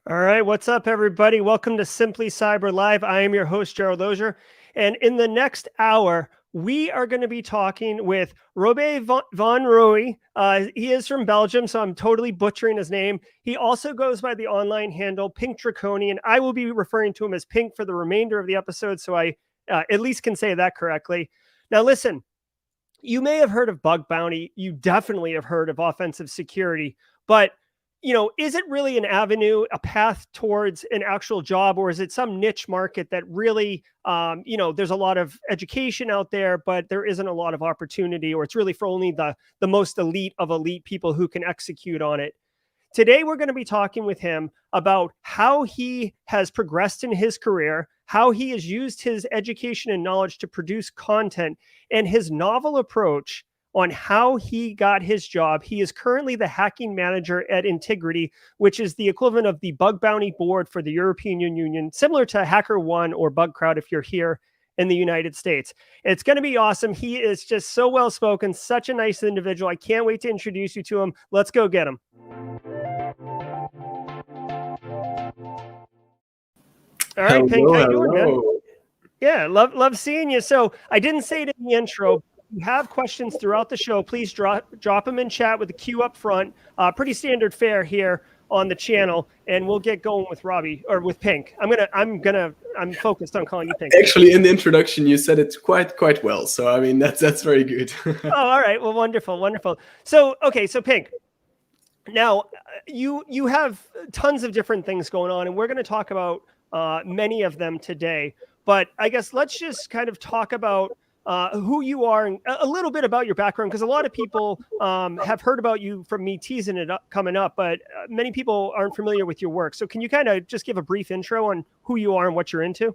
All right, what's up, everybody? Welcome to Simply Cyber Live. I am your host, Gerald Ozier. And in the next hour, we are going to be talking with Robbe Van Roey. He is from Belgium, so I'm totally butchering his name. He also goes by the online handle PinkDraconian. I will be referring to him as Pink for the remainder of the episode, so I at least can say that correctly. Now, listen, you may have heard of bug bounty. You definitely have heard of offensive security, but is it really an avenue, a path towards an actual job, or is it some niche market that really, there's a lot of education out there, but there isn't a lot of opportunity, or it's really for only the most elite of elite people who can execute on it? Today, we're going to be talking with him about how he has progressed in his career, how he has used his education and knowledge to produce content, and his novel approach on how he got his job. He is currently the hacking manager at Integrity, which is the equivalent of the bug bounty board for the European Union, similar to HackerOne or BugCrowd if you're here in the United States. It's going to be awesome. He is just so well spoken, such a nice individual. I can't wait to introduce you to him. Let's go get him. All right, Pink, how you doing, man? Yeah, love seeing you. So I didn't say it in the intro. If you have questions throughout the show, please drop them in chat with the queue up front. Pretty standard fare here on the channel, and we'll get going with Robbie or with Pink. I'm focused on calling you Pink. Actually, in the introduction, you said it quite well. So I mean, that's very good. Oh, all right. Well, wonderful. So Pink. Now, you have tons of different things going on, and we're going to talk about many of them today. But I guess let's just kind of talk about who you are and a little bit about your background, because a lot of people have heard about you from me teasing it up coming up, but many people aren't familiar with your work. So can you kind of just give a brief intro on who you are and what you're into?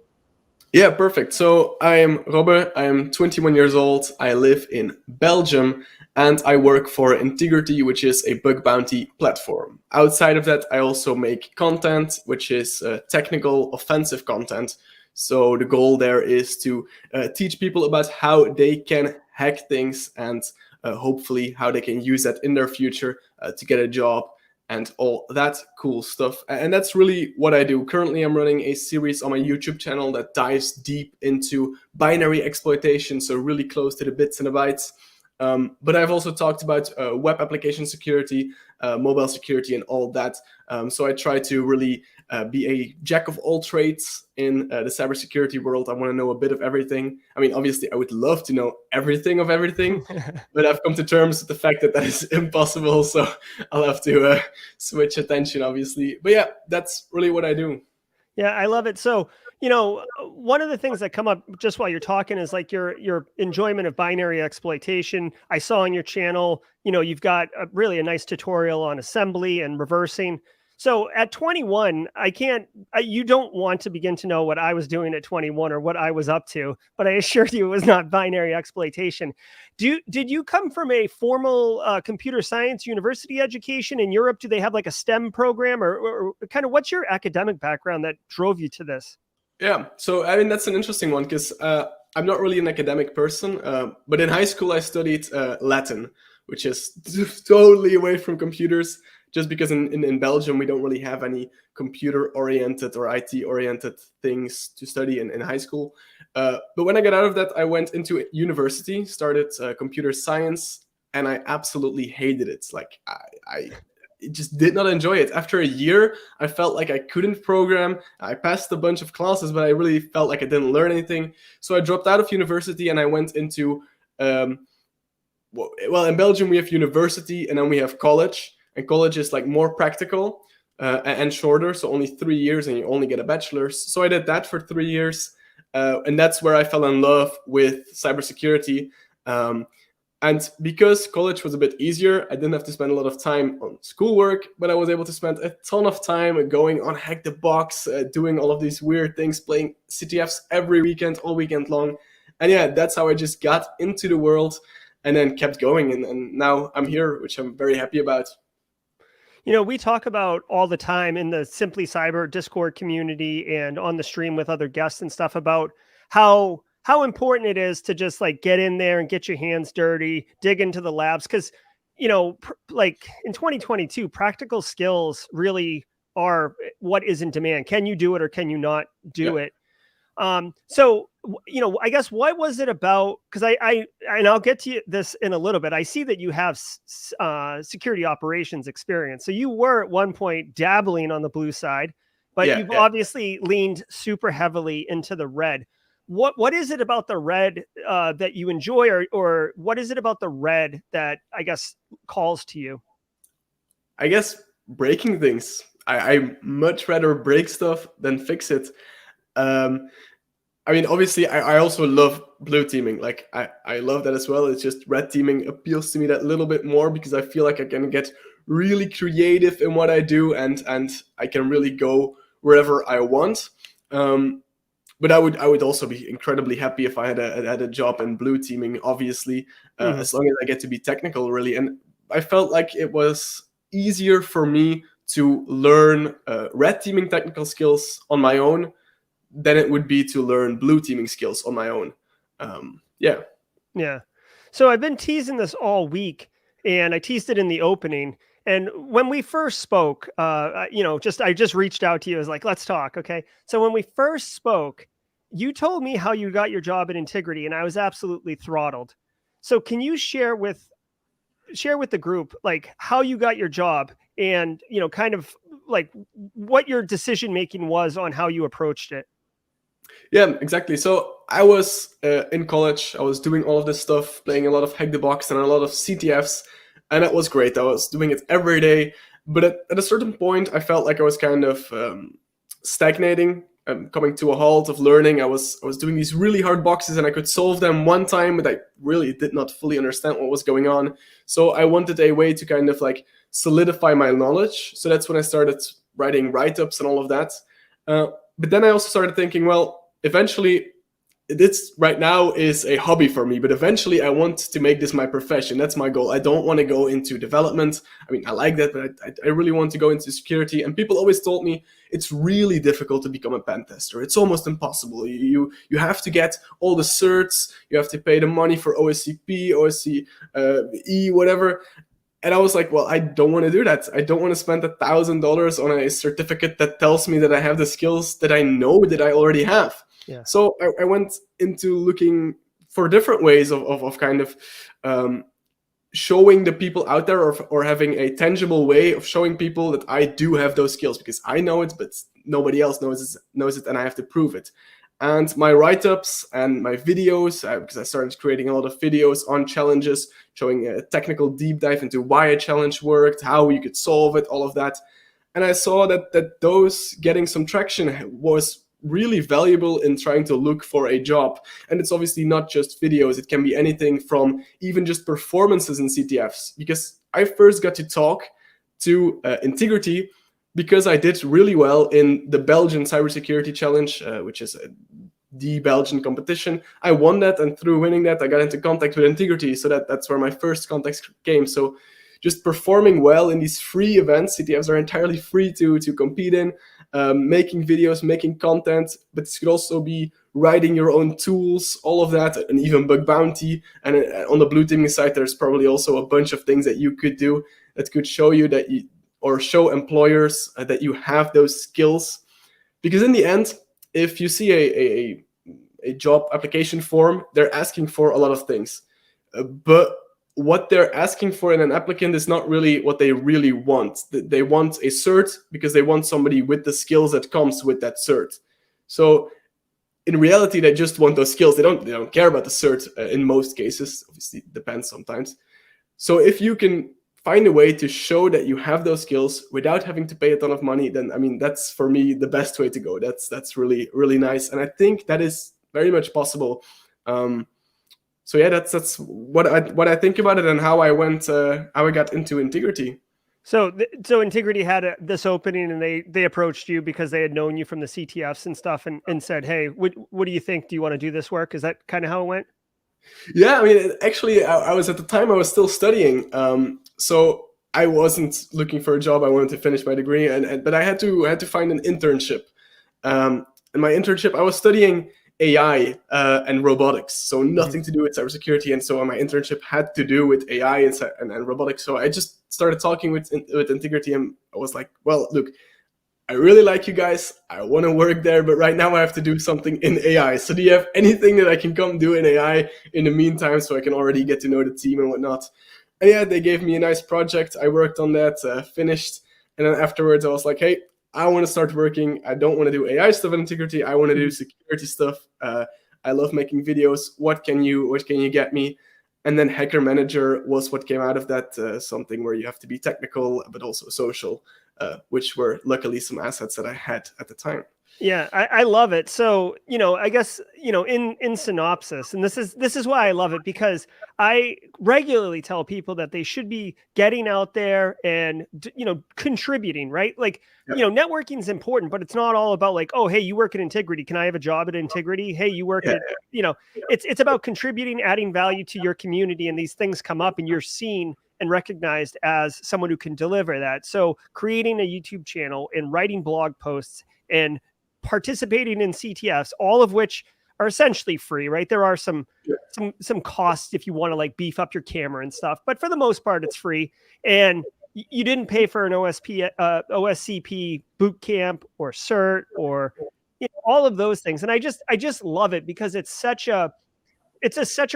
Yeah, perfect. So I am Robbe. I am 21 years old. I live in Belgium, and I work for Integrity, which is a bug bounty platform. Outside of that, I also make content, which is technical, offensive content. So the goal there is to teach people about how they can hack things and hopefully how they can use that in their future to get a job and all that cool stuff. And that's really what I do. Currently, I'm running a series on my YouTube channel that dives deep into binary exploitation, so really close to the bits and the bytes. But I've also talked about web application security, mobile security, and all that. So I try to really be a jack of all trades in the cybersecurity world. I want to know a bit of everything. I mean, obviously, I would love to know everything of everything, but I've come to terms with the fact that is impossible. So I'll have to switch attention, obviously. But yeah, that's really what I do. Yeah, I love it. So, one of the things that come up just while you're talking is like your enjoyment of binary exploitation. I saw on your channel, you've got really a nice tutorial on assembly and reversing. So at 21, you don't want to begin to know what I was doing at 21 or what I was up to, but I assure you it was not binary exploitation. Did you come from a formal computer science university education in Europe? Do they have like a STEM program or kind of what's your academic background that drove you to this? Yeah, so I mean, that's an interesting one because I'm not really an academic person, but in high school I studied Latin, which is totally away from computers. Just because in Belgium, we don't really have any computer-oriented or IT-oriented things to study in high school. But when I got out of that, I went into university, started computer science, and I absolutely hated it. Like, I just did not enjoy it. After a year, I felt like I couldn't program. I passed a bunch of classes, but I really felt like I didn't learn anything. So I dropped out of university and I went into, well, in Belgium, we have university and then we have college. And college is like more practical and shorter, so only 3 years and you only get a bachelor's. So I did that for 3 years. And that's where I fell in love with cybersecurity. And because college was a bit easier, I didn't have to spend a lot of time on schoolwork, but I was able to spend a ton of time going on Hack the Box, doing all of these weird things, playing CTFs every weekend, all weekend long. And yeah, that's how I just got into the world and then kept going. And now I'm here, which I'm very happy about. We talk about all the time in the Simply Cyber Discord community and on the stream with other guests and stuff about how important it is to just like get in there and get your hands dirty, dig into the labs. Because, like in 2022, practical skills really what is in demand? Can you do it or can you not do Yeah. it? So, I guess what was it about? Because and I'll get to this in a little bit. I see that you have security operations experience. So you were at one point dabbling on the blue side, but Yeah. you've Yeah. obviously leaned super heavily into the red. What is it about the red that you enjoy, or what is it about the red that I guess calls to you? I guess breaking things. I much rather break stuff than fix it. Um, I mean, obviously, I also love blue teaming. Like, I love that as well. It's just red teaming appeals to me that little bit more because I feel like I can get really creative in what I do, and I can really go wherever I want. But I would also be incredibly happy if I had a job in blue teaming. Obviously, Hmm. as long as I get to be technical, really. And I felt like it was easier for me to learn red teaming technical skills on my own than it would be to learn blue teaming skills on my own. Yeah. Yeah. So I've been teasing this all week, and I teased it in the opening. And when we first spoke, I just reached out to you. I was like, let's talk. Okay. So when we first spoke, you told me how you got your job at Integrity, and I was absolutely throttled. So can you share with the group like how you got your job, and kind of like what your decision making was on how you approached it? Yeah, exactly. So I was in college. I was doing all of this stuff, playing a lot of Hack the Box and a lot of CTFs, and it was great. I was doing it every day. But at a certain point, I felt like I was kind of stagnating, coming to a halt of learning. I was doing these really hard boxes, and I could solve them one time, but I really did not fully understand what was going on. So I wanted a way to kind of like solidify my knowledge. So that's when I started writing write-ups and all of that. Uh, but then I also started thinking, well, eventually this right now is a hobby for me, but eventually I want to make this my profession. That's my goal. I don't want to go into development. I mean, I like that, but I really want to go into security. And people always told me it's really difficult to become a pen tester. It's almost impossible. You have to get all the certs. You have to pay the money for OSCP, OSC, whatever. And I was like, well, I don't want to do that. I don't want to spend $1,000 on a certificate that tells me that I have the skills that I know that I already have. Yeah. So I went into looking for different ways of kind of showing the people out there, or having a tangible way of showing people that I do have those skills, because I know it, but nobody else knows it, and I have to prove it. And my write-ups and my videos, because I started creating a lot of videos on challenges, showing a technical deep dive into why a challenge worked, how you could solve it, all of that. And I saw that those getting some traction was really valuable in trying to look for a job. And it's obviously not just videos. It can be anything from even just performances in CTFs. Because I first got to talk to Integrity because I did really well in the Belgian cybersecurity challenge, which is the Belgian competition. I won that, and through winning that, I got into contact with Integrity. So that's where my first contacts came. So just performing well in these free events. CTFs are entirely free to compete in, making videos, making content, but this could also be writing your own tools, all of that, and even bug bounty. And on the blue teaming side, there's probably also a bunch of things that you could do that could show you that or show employers that you have those skills. Because in the end, if you see a job application form, they're asking for a lot of things. But what they're asking for in an applicant is not really what they really want. They want a cert because they want somebody with the skills that comes with that cert. So in reality, they just want those skills. They don't care about the cert in most cases. Obviously, it depends sometimes. So if you can find a way to show that you have those skills without having to pay a ton of money, then I mean that's for me the best way to go. That's really, really nice, and I think that is very much possible. So yeah, that's what I think about it, and how I got into Integrity. So Integrity had this opening, and they approached you because they had known you from the CTFs and stuff, and said, "Hey, what do you think? Do you want to do this work?" Is that kind of how it went? Yeah, I mean, actually, I was at the time I was still studying, so I wasn't looking for a job. I wanted to finish my degree, but I had to find an internship. And my internship, I was studying AI and robotics, so Mhm. nothing to do with cybersecurity. And so my internship had to do with AI and robotics. So I just started talking with Integrity, and I was like, well, look, I really like you guys. I want to work there, but right now I have to do something in AI. So do you have anything that I can come do in AI in the meantime so I can already get to know the team and whatnot? And yeah, they gave me a nice project. I worked on that, finished. And then afterwards I was like, hey, I want to start working. I don't want to do AI stuff in Integrity. I want to do security stuff. I love making videos. What can you get me? And then Hacker Manager was what came out of that, something where you have to be technical, but also social, which were luckily some assets that I had at the time. Yeah, I love it. So, I guess, in synopsis, and this is why I love it, because I regularly tell people that they should be getting out there and, contributing, right? Like, networking is important, but it's not all about like, oh, hey, you work at Integrity. Can I have a job at Integrity? Hey, you work at, it's about contributing, adding value to your community, and these things come up and you're seen and recognized as someone who can deliver that. So creating a YouTube channel and writing blog posts and participating in CTFs, all of which are essentially free, right? There are some costs if you want to like beef up your camera and stuff, but for the most part, it's free. And you didn't pay for an OSCP boot camp or cert or all of those things. And I just love it because it's such a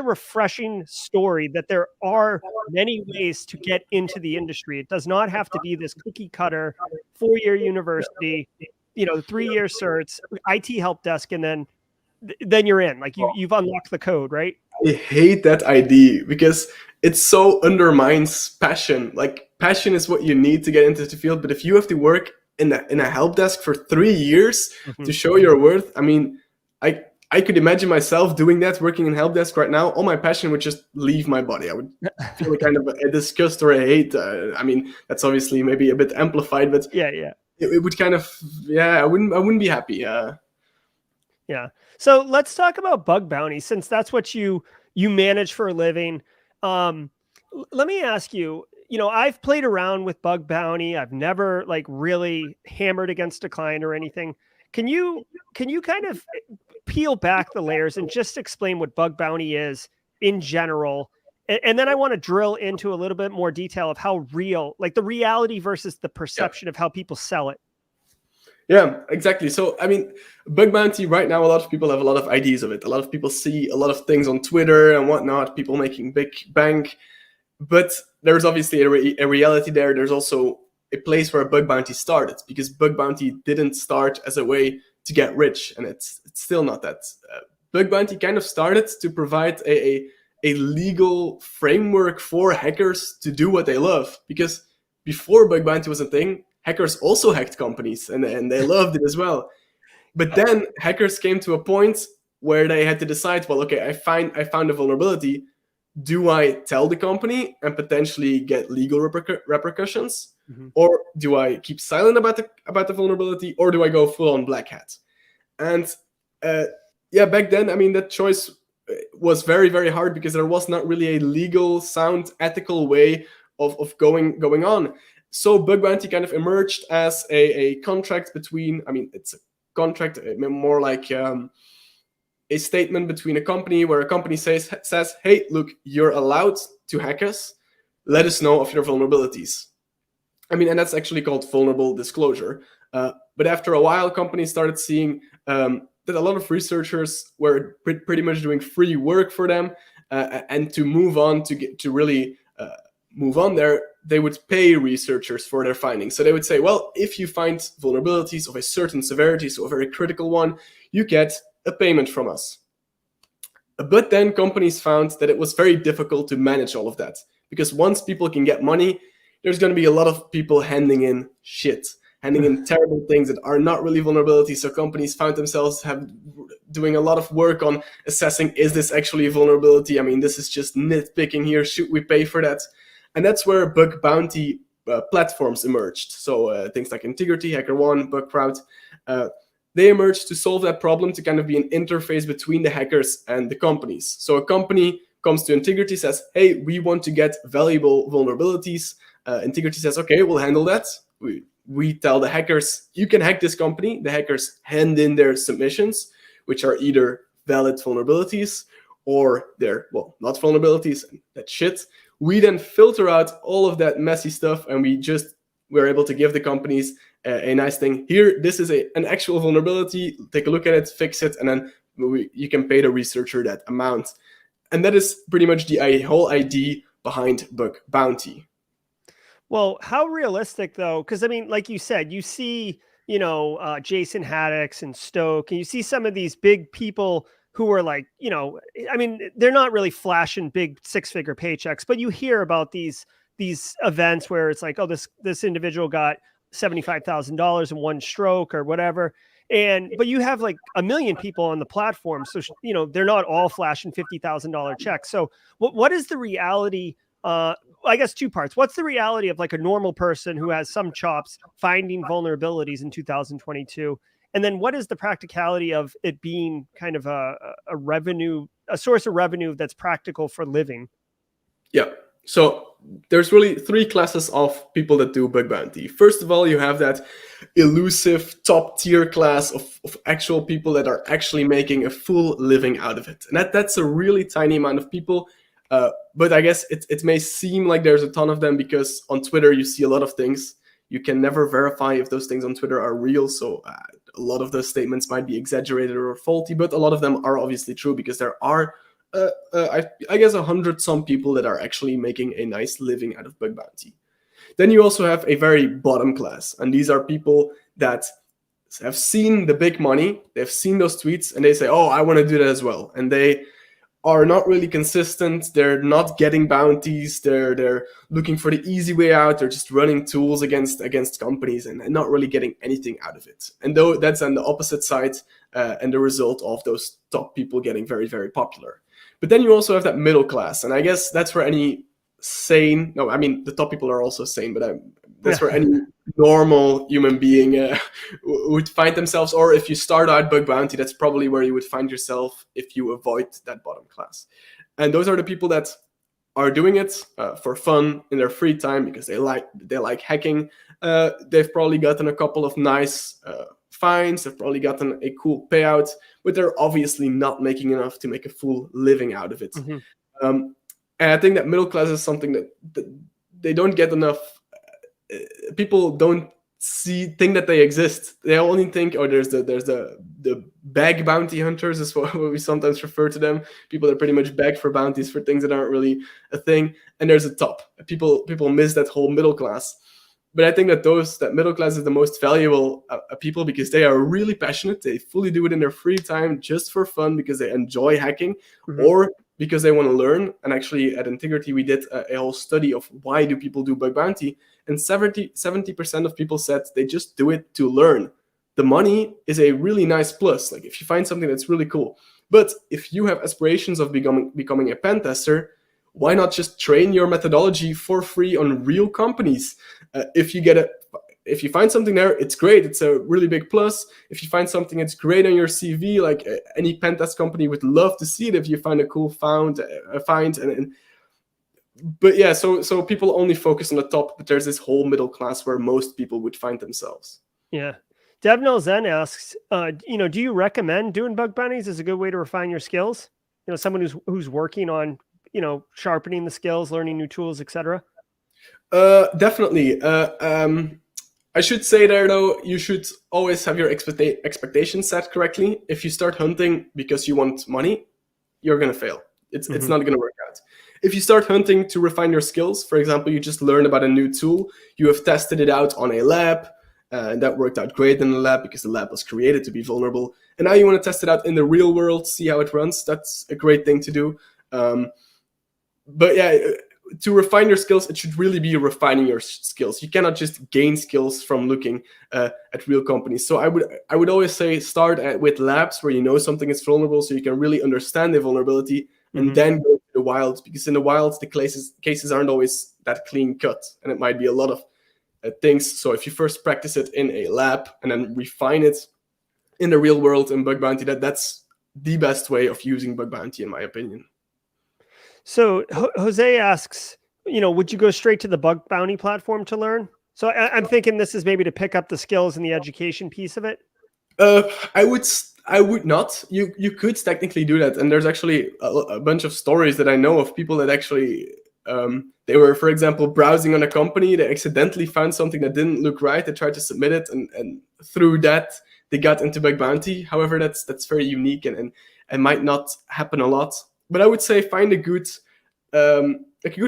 refreshing story that there are many ways to get into the industry. It does not have to be this cookie cutter 4-year university, 3-year certs, IT help desk, and then you're in. Like you've unlocked the code, right? I hate that idea because it so undermines passion. Like passion is what you need to get into the field, but if you have to work in a help desk for 3 years to show your worth, I mean, I could imagine myself doing that, working in help desk right now. All my passion would just leave my body. I would feel kind of a disgust or a hate. I mean, that's obviously maybe a bit amplified, but yeah. It would kind of, I wouldn't be happy. Yeah. So let's talk about bug bounties, since that's what you manage for a living. Let me ask you, I've played around with bug bounty. I've never like really hammered against a client or anything. Can you kind of peel back the layers and just explain what bug bounty is in general? And then I want to drill into a little bit more detail of how real, like the reality versus the perception of how people sell it. Yeah, exactly. So, I mean, bug bounty right now, a lot of people have a lot of ideas of it. A lot of people see a lot of things on Twitter and whatnot, people making big bank. But there's obviously a reality there. There's also a place where bug bounty started, because bug bounty didn't start as a way to get rich. And it's still not that. Bug bounty kind of started to provide a legal framework for hackers to do what they love. Because before bug bounty was a thing, hackers also hacked companies and they loved it as well. But then hackers came to a point where they had to decide, well, okay, I found a vulnerability. Do I tell the company and potentially get legal repercussions? Or do I keep silent about the vulnerability? Or do I go full on black hat? And back then, I mean, that choice was very, very hard because there was not really a legal, sound, ethical way of going on. So bug bounty kind of emerged as a contract between, I mean, it's a contract, more like a statement between a company where a company says, hey, look, you're allowed to hack us. Let us know of your vulnerabilities. I mean, and that's actually called vulnerable disclosure. But after a while, companies started seeing that a lot of researchers were pretty much doing free work for them, and to move on, to really move on there, they would pay researchers for their findings. So they would say, well, if you find vulnerabilities of a certain severity, so a very critical one, you get a payment from us. But then companies found that it was very difficult to manage all of that, because once people can get money, there's going to be a lot of people handing in terrible things that are not really vulnerabilities. So companies found themselves doing a lot of work on assessing, is this actually a vulnerability? I mean, this is just nitpicking here. Should we pay for that? And that's where bug bounty platforms emerged. So things like Integrity, HackerOne, BugCrowd, they emerged to solve that problem, to kind of be an interface between the hackers and the companies. So a company comes to Integrity, says, hey, we want to get valuable vulnerabilities. Integrity says, okay, we'll handle that. We tell the hackers, you can hack this company. The hackers hand in their submissions, which are either valid vulnerabilities or they're, well, not vulnerabilities. That's shit. We then filter out all of that messy stuff, and we just we're able to give the companies a nice thing. Here, this is an actual vulnerability. Take a look at it, fix it, and then you can pay the researcher that amount. And that is pretty much the whole idea behind bug bounty. Well, how realistic though? Because I mean, like you said, you see, Jason Haddix and Stoke, and you see some of these big people who are like, I mean, they're not really flashing big six-figure paychecks, but you hear about these events where it's like, oh, this individual got $75,000 in one stroke or whatever. But you have like 1 million people on the platform. So, they're not all flashing $50,000 checks. So what is the reality? I guess two parts. What's the reality of like a normal person who has some chops finding vulnerabilities in 2022? And then what is the practicality of it being kind of a source of revenue that's practical for living? Yeah. So there's really 3 classes of people that do bug bounty. First of all, you have that elusive top tier class of actual people that are actually making a full living out of it. And that's a really tiny amount of people. But I guess it may seem like there's a ton of them because on Twitter you see a lot of things. You can never verify if those things on Twitter are real. So a lot of those statements might be exaggerated or faulty, but a lot of them are obviously true because there are I guess 100 some people that are actually making a nice living out of bug bounty. Then you also have a very bottom class, and these are people that have seen the big money, they've seen those tweets, and they say, oh, I want to do that as well. And they are not really consistent, they're not getting bounties, they're looking for the easy way out, they're just running tools against companies and not really getting anything out of it. And though that's on the opposite side and the result of those top people getting very, very popular. But then you also have that middle class, and I guess that's where any the top people are also sane, but that's where any normal human being would find themselves, or if you start out bug bounty, that's probably where you would find yourself if you avoid that bottom class. And those are the people that are doing it for fun in their free time because they like hacking. They've probably gotten a couple of nice fines, they've probably gotten a cool payout, but they're obviously not making enough to make a full living out of it. Mm-hmm. And I think that middle class is something that they don't get enough. People don't think that they exist. They only think, oh, there's the bag bounty hunters is what we sometimes refer to them. People that pretty much beg for bounties for things that aren't really a thing. And there's a top. People miss that whole middle class. But I think that middle class is the most valuable people because they are really passionate. They fully do it in their free time just for fun because they enjoy hacking, mm-hmm. or because they want to learn. And actually at Integrity, we did a whole study of why do people do bug bounty. And 70% of people said they just do it to learn. The money is a really nice plus. Like if you find something that's really cool. But if you have aspirations of becoming a pen tester, why not just train your methodology for free on real companies? If you find something there, it's great. It's a really big plus. If you find something that's great on your CV, like any pen test company would love to see it if you find a cool find. But yeah, so people only focus on the top, but there's this whole middle class where most people would find themselves. Yeah. Devnil Zen asks, do you recommend doing bug bounties as a good way to refine your skills? Someone who's working on, sharpening the skills, learning new tools, etc. Definitely. I should say there though, you should always have your expectations set correctly. If you start hunting because you want money, you're gonna fail. It's not gonna work out. If you start hunting to refine your skills, for example, you just learned about a new tool, you have tested it out on a lab, and that worked out great in the lab because the lab was created to be vulnerable. And now you want to test it out in the real world, see how it runs. That's a great thing to do. But yeah, to refine your skills, it should really be refining your skills. You cannot just gain skills from looking at real companies. So I would always say start with labs where you know something is vulnerable so you can really understand the vulnerability, and then go to the wilds, because in the wilds, the cases aren't always that clean cut, and it might be a lot of things. So if you first practice it in a lab and then refine it in the real world in bug bounty, that's the best way of using bug bounty, in my opinion. So Jose asks, would you go straight to the bug bounty platform to learn? So I'm thinking this is maybe to pick up the skills and the education piece of it. I would not. You could technically do that, and there's actually a bunch of stories that I know of people that actually They were, for example, browsing on a company. They accidentally found something that didn't look right. They tried to submit it, and through that, they got into bug bounty. However, that's very unique and might not happen a lot. But I would say find a good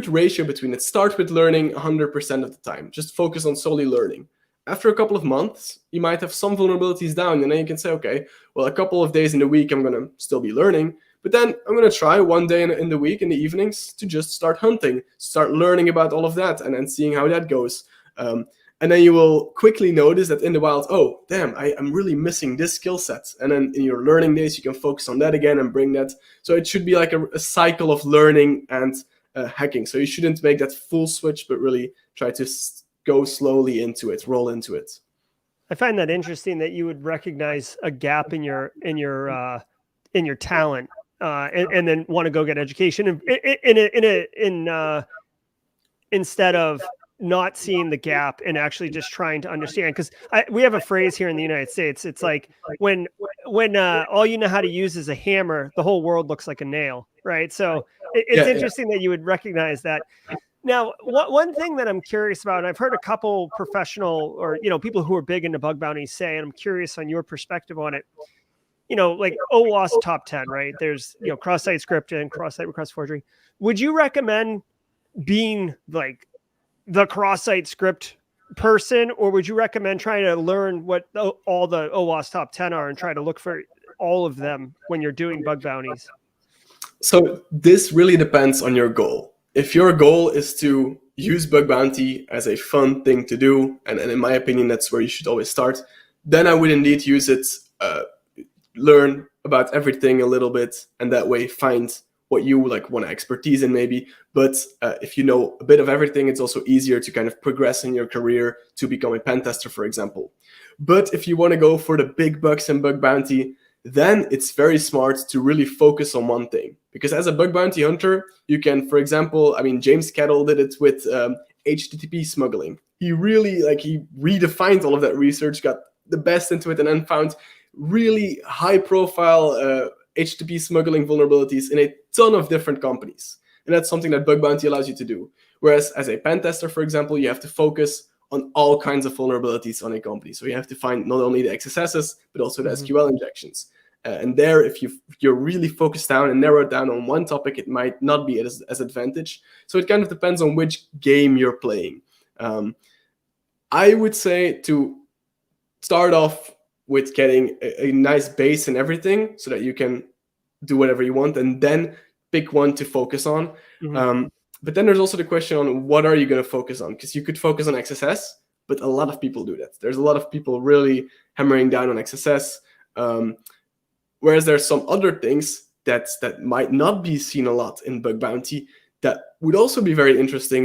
ratio between it. Start with learning 100% of the time. Just focus on solely learning. After a couple of months, you might have some vulnerabilities down, and then you can say, okay, well, a couple of days in the week, I'm going to still be learning. But then I'm going to try one day in the week, in the evenings, to just start hunting, start learning about all of that, and then seeing how that goes. And then you will quickly notice that in the wild, oh, damn, I'm really missing this skill set. And then in your learning days, you can focus on that again and bring that. So it should be like a cycle of learning and hacking. So you shouldn't make that full switch, but really try to go slowly into it, roll into it. I find that interesting that you would recognize a gap in your talent, and then want to go get education instead of not seeing the gap and actually just trying to understand. Because we have a phrase here in the United States. It's like when all you know how to use is a hammer, the whole world looks like a nail, right? So it's interesting that you would recognize that. Now, one thing that I'm curious about, and I've heard a couple professional or, people who are big into bug bounties say, and I'm curious on your perspective on it, like OWASP top 10, right? There's, cross-site scripting, cross-site request forgery. Would you recommend being like the cross-site script person, or would you recommend trying to learn what all the OWASP top 10 are and try to look for all of them when you're doing bug bounties? So this really depends on your goal. If your goal is to use bug bounty as a fun thing to do, and in my opinion, that's where you should always start, then I would indeed use it, learn about everything a little bit, and that way find what you want expertise in maybe. But if you know a bit of everything, it's also easier to kind of progress in your career to become a pen tester, for example. But if you want to go for the big bucks and bug bounty, then it's very smart to really focus on one thing. Because as a bug bounty hunter, you can, for example, James Kettle did it with HTTP smuggling. He really, he redefined all of that research, got the best into it, and then found really high-profile HTTP smuggling vulnerabilities in a ton of different companies. And that's something that bug bounty allows you to do. Whereas as a pen tester, for example, you have to focus on all kinds of vulnerabilities on a company. So you have to find not only the XSSs, but also the SQL injections. And there, if you're really focused down and narrowed down on one topic, it might not be as advantage. So it kind of depends on which game you're playing. I would say to start off with getting a nice base and everything so that you can do whatever you want, and then pick one to focus on. But then there's also the question on what are you going to focus on? Because you could focus on XSS, but a lot of people do that. There's a lot of people really hammering down on XSS. Whereas there's some other things that might not be seen a lot in bug bounty that would also be very interesting.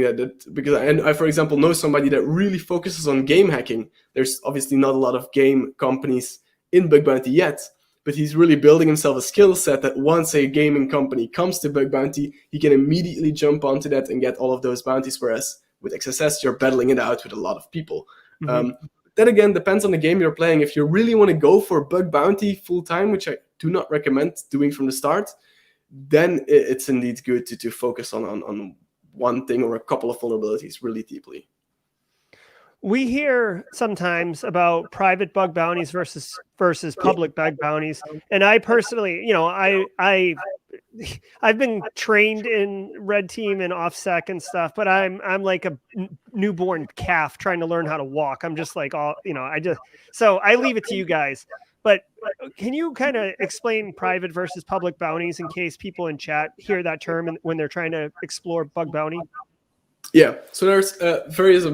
Because I, for example, know somebody that really focuses on game hacking. There's obviously not a lot of game companies in bug bounty yet, but he's really building himself a skill set that once a gaming company comes to bug bounty, he can immediately jump onto that and get all of those bounties. Whereas with XSS, you're battling it out with a lot of people. That again depends on the game you're playing. If you really want to go for bug bounty full time, which I do not recommend doing from the start, then it's indeed good to focus on one thing or a couple of vulnerabilities really deeply. We hear sometimes about private bug bounties versus public bug bounties, and I personally, I've been trained in red team and OffSec and stuff, but I'm like a newborn calf trying to learn how to walk. I'm just like so I leave it to you guys. But can you kind of explain private versus public bounties in case people in chat hear that term when they're trying to explore bug bounty? Yeah, so there's various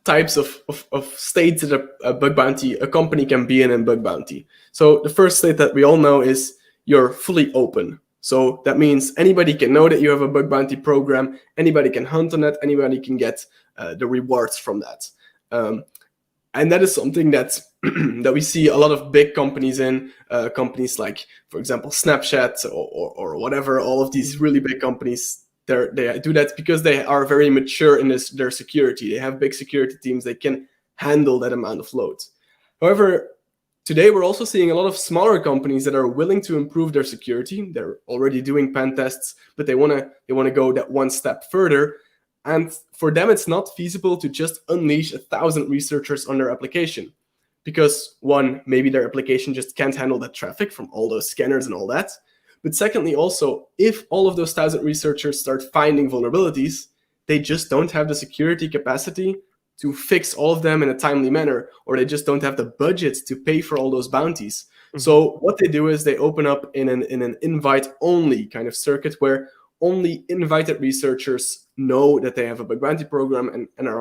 types of states that a bug bounty, a company can be in bug bounty. So the first state that we all know is you're fully open. So that means anybody can know that you have a bug bounty program, anybody can hunt on it, anybody can get the rewards from that. And that is something that we see a lot of big companies in, companies like, for example, Snapchat or whatever, all of these really big companies. They do that because they are very mature in their security. They have big security teams. They can handle that amount of load. However, today we're also seeing a lot of smaller companies that are willing to improve their security. They're already doing pen tests, but they want to go that one step further. And for them, it's not feasible to just unleash 1,000 researchers on their application. Because one, maybe their application just can't handle that traffic from all those scanners and all that. But secondly, also, if all of those 1,000 researchers start finding vulnerabilities, they just don't have the security capacity to fix all of them in a timely manner, or they just don't have the budget to pay for all those bounties. Mm-hmm. So what they do is they open up in an invite-only kind of circuit where only invited researchers know that they have a bug bounty program and are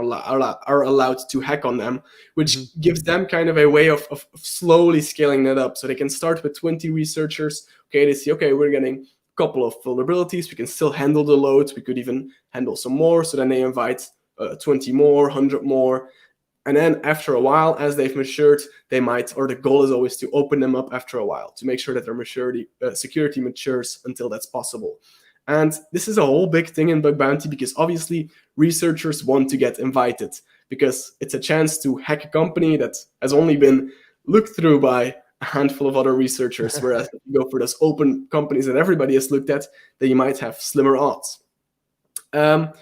allowed to hack on them, which gives them kind of a way of slowly scaling that up. So they can start with 20 researchers. Okay, they see, okay, we're getting a couple of vulnerabilities. We can still handle the loads. We could even handle some more. So then they invite 20 more, 100 more. And then after a while, as they've matured, they might, or the goal is always to open them up after a while to make sure that their security matures until that's possible. And this is a whole big thing in bug bounty because obviously researchers want to get invited because it's a chance to hack a company that has only been looked through by a handful of other researchers, whereas if you go for those open companies that everybody has looked at, then you might have slimmer odds. On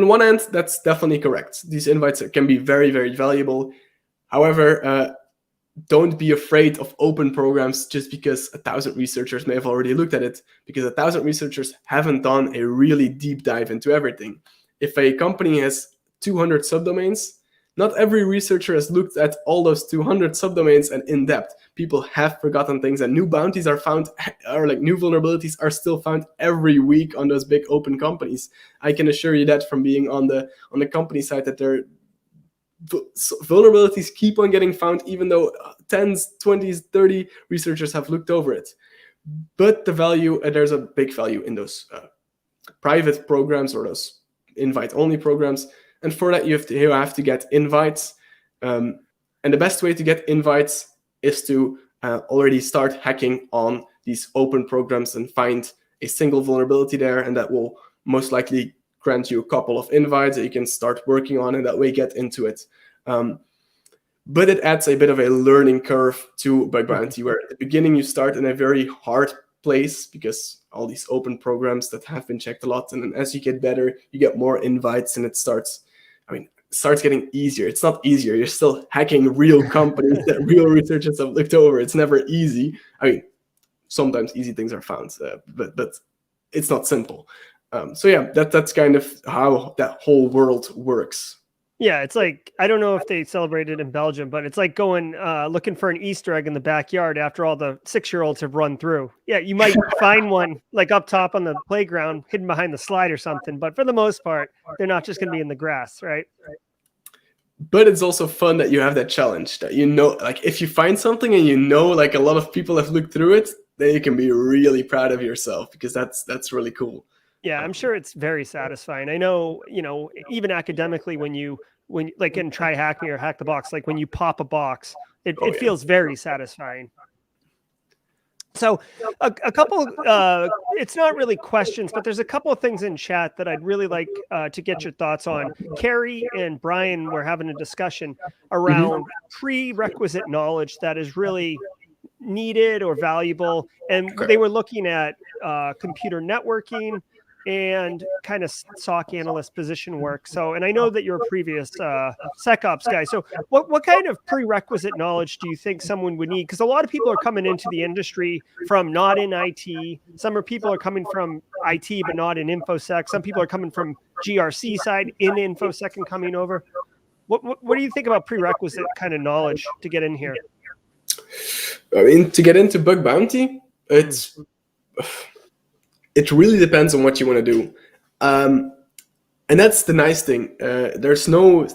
one end, that's definitely correct. These invites can be very, very valuable. However, don't be afraid of open programs just because 1,000 researchers may have already looked at it, because 1,000 researchers haven't done a really deep dive into everything. If a company has 200 subdomains, not every researcher has looked at all those 200 subdomains and in depth. People have forgotten things, and new bounties are found, or like new vulnerabilities are still found every week on those big open companies. I can assure you that from being on the company side, that vulnerabilities keep on getting found, even though 10s, 20s, 30 researchers have looked over it. But the value, there's a big value in those private programs or those invite-only programs. And for that, you have to get invites. And the best way to get invites is to already start hacking on these open programs and find a single vulnerability there, and that will most likely grant you a couple of invites that you can start working on and that way get into it. But it adds a bit of a learning curve to bug bounty, where at the beginning you start in a very hard place because all these open programs that have been checked a lot, and then as you get better, you get more invites and it starts getting easier. It's not easier. You're still hacking real companies that real researchers have looked over. It's never easy. I mean, sometimes easy things are found, but it's not simple. So yeah, that's kind of how that whole world works. Yeah, it's like, I don't know if they celebrate it in Belgium, but it's like going looking for an Easter egg in the backyard after all the 6-year-olds have run through. Yeah, you might find one like up top on the playground, hidden behind the slide or something, but for the most part, they're not just going to be in the grass, right? But it's also fun that you have that challenge, that like if you find something and like a lot of people have looked through it, then you can be really proud of yourself, because that's really cool. Yeah, I'm sure it's very satisfying. I know, even academically, when you like in Try Hack Me or Hack the Box, like when you pop a box, it feels very satisfying. So a couple, it's not really questions, but there's a couple of things in chat that I'd really like to get your thoughts on. Carrie and Brian were having a discussion around prerequisite knowledge that is really needed or valuable. And they were looking at computer networking and kind of SOC analyst position work. So, and I know that you're a previous SecOps guy. So what kind of prerequisite knowledge do you think someone would need? Because a lot of people are coming into the industry from not in IT. Some people are coming from IT, but not in InfoSec. Some people are coming from GRC side in InfoSec and coming over. What do you think about prerequisite kind of knowledge to get in here? I mean, to get into bug bounty, it really depends on what you want to do. And that's the nice thing. There's no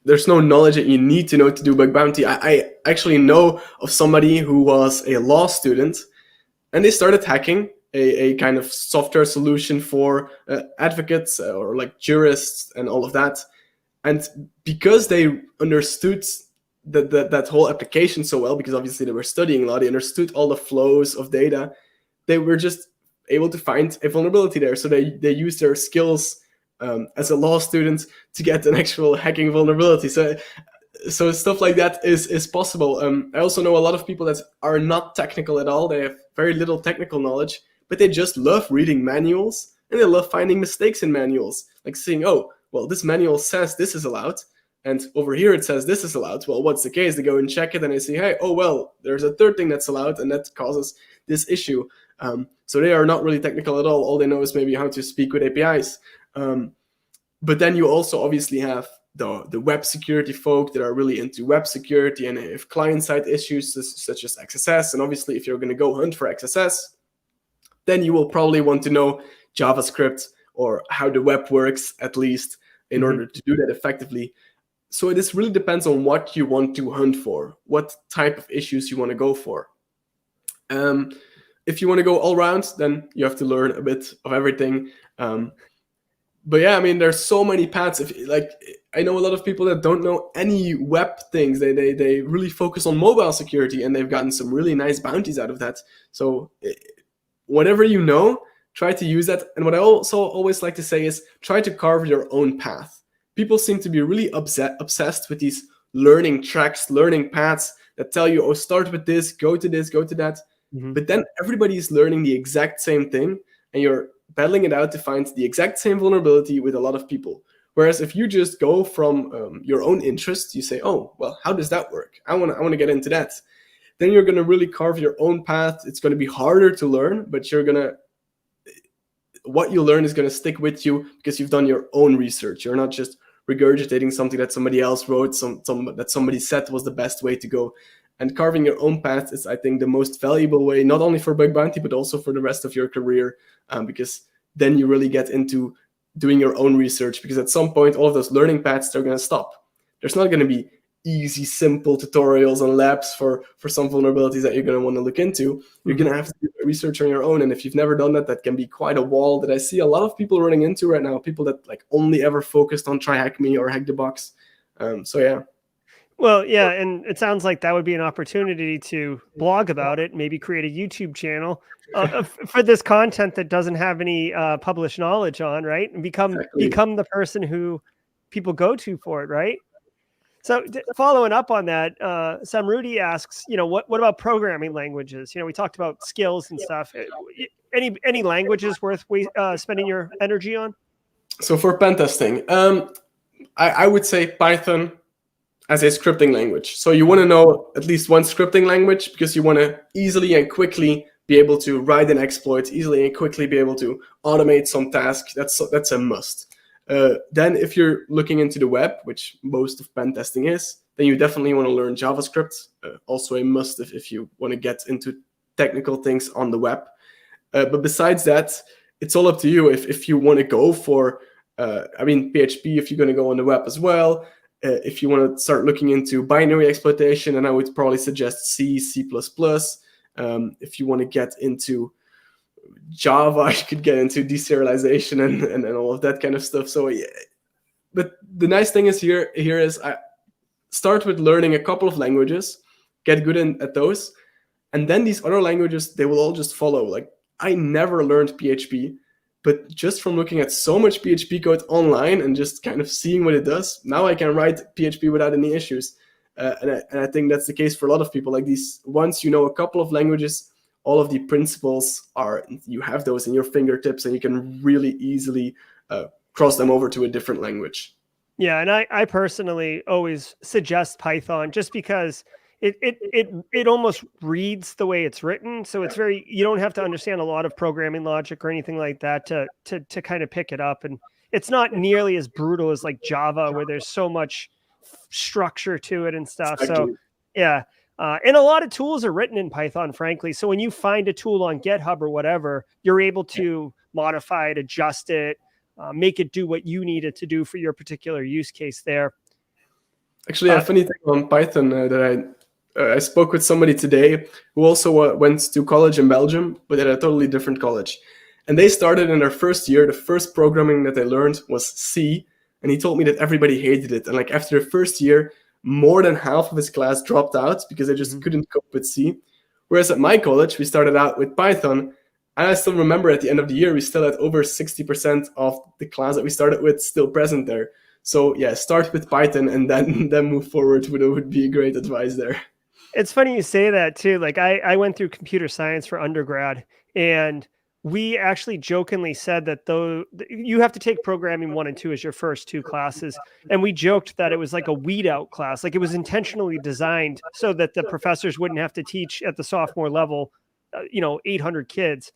knowledge that you need to know to do bug bounty. I actually know of somebody who was a law student, and they started hacking a kind of software solution for advocates or like jurists and all of that. And because they understood that whole application so well, because obviously they were studying law, they understood all the flows of data, they were just able to find a vulnerability there. So they used their skills as a law student to get an actual hacking vulnerability. So stuff like that is possible. I also know a lot of people that are not technical at all. They have very little technical knowledge, but they just love reading manuals and they love finding mistakes in manuals, like seeing, oh, well, this manual says this is allowed, and over here it says this is allowed. Well, what's the case? They go and check it, and they see, hey, oh, well, there's a third thing that's allowed, and that causes this issue. So they are not really technical at all. All they know is maybe how to speak with APIs. But then you also obviously have the web security folk that are really into web security, and if client-side issues such as XSS, and obviously if you're going to go hunt for XSS, then you will probably want to know JavaScript or how the web works, at least, in order to do that effectively. So this really depends on what you want to hunt for, what type of issues you want to go for. If you want to go all around, then you have to learn a bit of everything. But yeah, I mean, there's so many paths. I know a lot of people that don't know any web things. They really focus on mobile security, and they've gotten some really nice bounties out of that. So whatever you know, try to use that. And what I also always like to say is try to carve your own path. People seem to be really obsessed with these learning tracks, learning paths that tell you, oh, start with this, go to that. But then everybody is learning the exact same thing, and you're battling it out to find the exact same vulnerability with a lot of people. Whereas if you just go from your own interest, you say, oh, well, how does that work? I want to get into that. Then you're going to really carve your own path. It's going to be harder to learn, but what you learn is going to stick with you because you've done your own research. You're not just regurgitating something that somebody else wrote, that somebody said was the best way to go. And carving your own path is, I think, the most valuable way, not only for bug bounty, but also for the rest of your career, because then you really get into doing your own research, because at some point, all of those learning paths, they're going to stop. There's not going to be easy, simple tutorials and labs for some vulnerabilities that you're going to want to look into. You're going to have to do research on your own. And if you've never done that, that can be quite a wall that I see a lot of people running into right now, people that like only ever focused on try hack me or hack the box. So yeah. Well, yeah, and it sounds like that would be an opportunity to blog about it, maybe create a YouTube channel for this content that doesn't have any published knowledge on, right? And become the person who people go to for it, right? So following up on that, Samruti asks, what about programming languages? We talked about skills and stuff. Any languages worth spending your energy on? So for pen testing, I would say Python as a scripting language. So you want to know at least one scripting language because you want to easily and quickly be able to write an exploit, easily and quickly be able to automate some task. That's a must. Then if you're looking into the web, which most of pen testing is, then you definitely want to learn JavaScript, also a must if you want to get into technical things on the web. But besides that, it's all up to you if you want to go for, PHP, if you're going to go on the web as well. If you want to start looking into binary exploitation, and I would probably suggest C, C++. If you want to get into Java, you could get into deserialization and all of that kind of stuff. So, yeah. But the nice thing is here is I start with learning a couple of languages, get good at those, and then these other languages, they will all just follow. Like, I never learned PHP, but just from looking at so much PHP code online and just kind of seeing what it does, now I can write PHP without any issues. And I think that's the case for a lot of people. Like these, once you know a couple of languages, all of the principles you have those in your fingertips, and you can really easily cross them over to a different language. Yeah, and I personally always suggest Python just because it almost reads the way it's written. So it's you don't have to understand a lot of programming logic or anything like that to kind of pick it up. And it's not nearly as brutal as like Java, where there's so much structure to it and stuff. Exactly. So yeah. And a lot of tools are written in Python, frankly. So when you find a tool on GitHub or whatever, you're able to modify it, adjust it, make it do what you need it to do for your particular use case there. Actually, a funny thing on Python that I spoke with somebody today who also went to college in Belgium, but at a totally different college. And they started in their first year, the first programming that they learned was C. And he told me that everybody hated it. And like after the first year, more than half of his class dropped out because they just couldn't cope with C. Whereas at my college, we started out with Python. And I still remember at the end of the year, we still had over 60% of the class that we started with still present there. So yeah, start with Python and then move forward would be great advice there. It's funny you say that too. Like I went through computer science for undergrad, and we actually jokingly said that though you have to take programming 1 and 2 as your first 2 classes. And we joked that it was like a weed out class. Like it was intentionally designed so that the professors wouldn't have to teach at the sophomore level, 800 kids.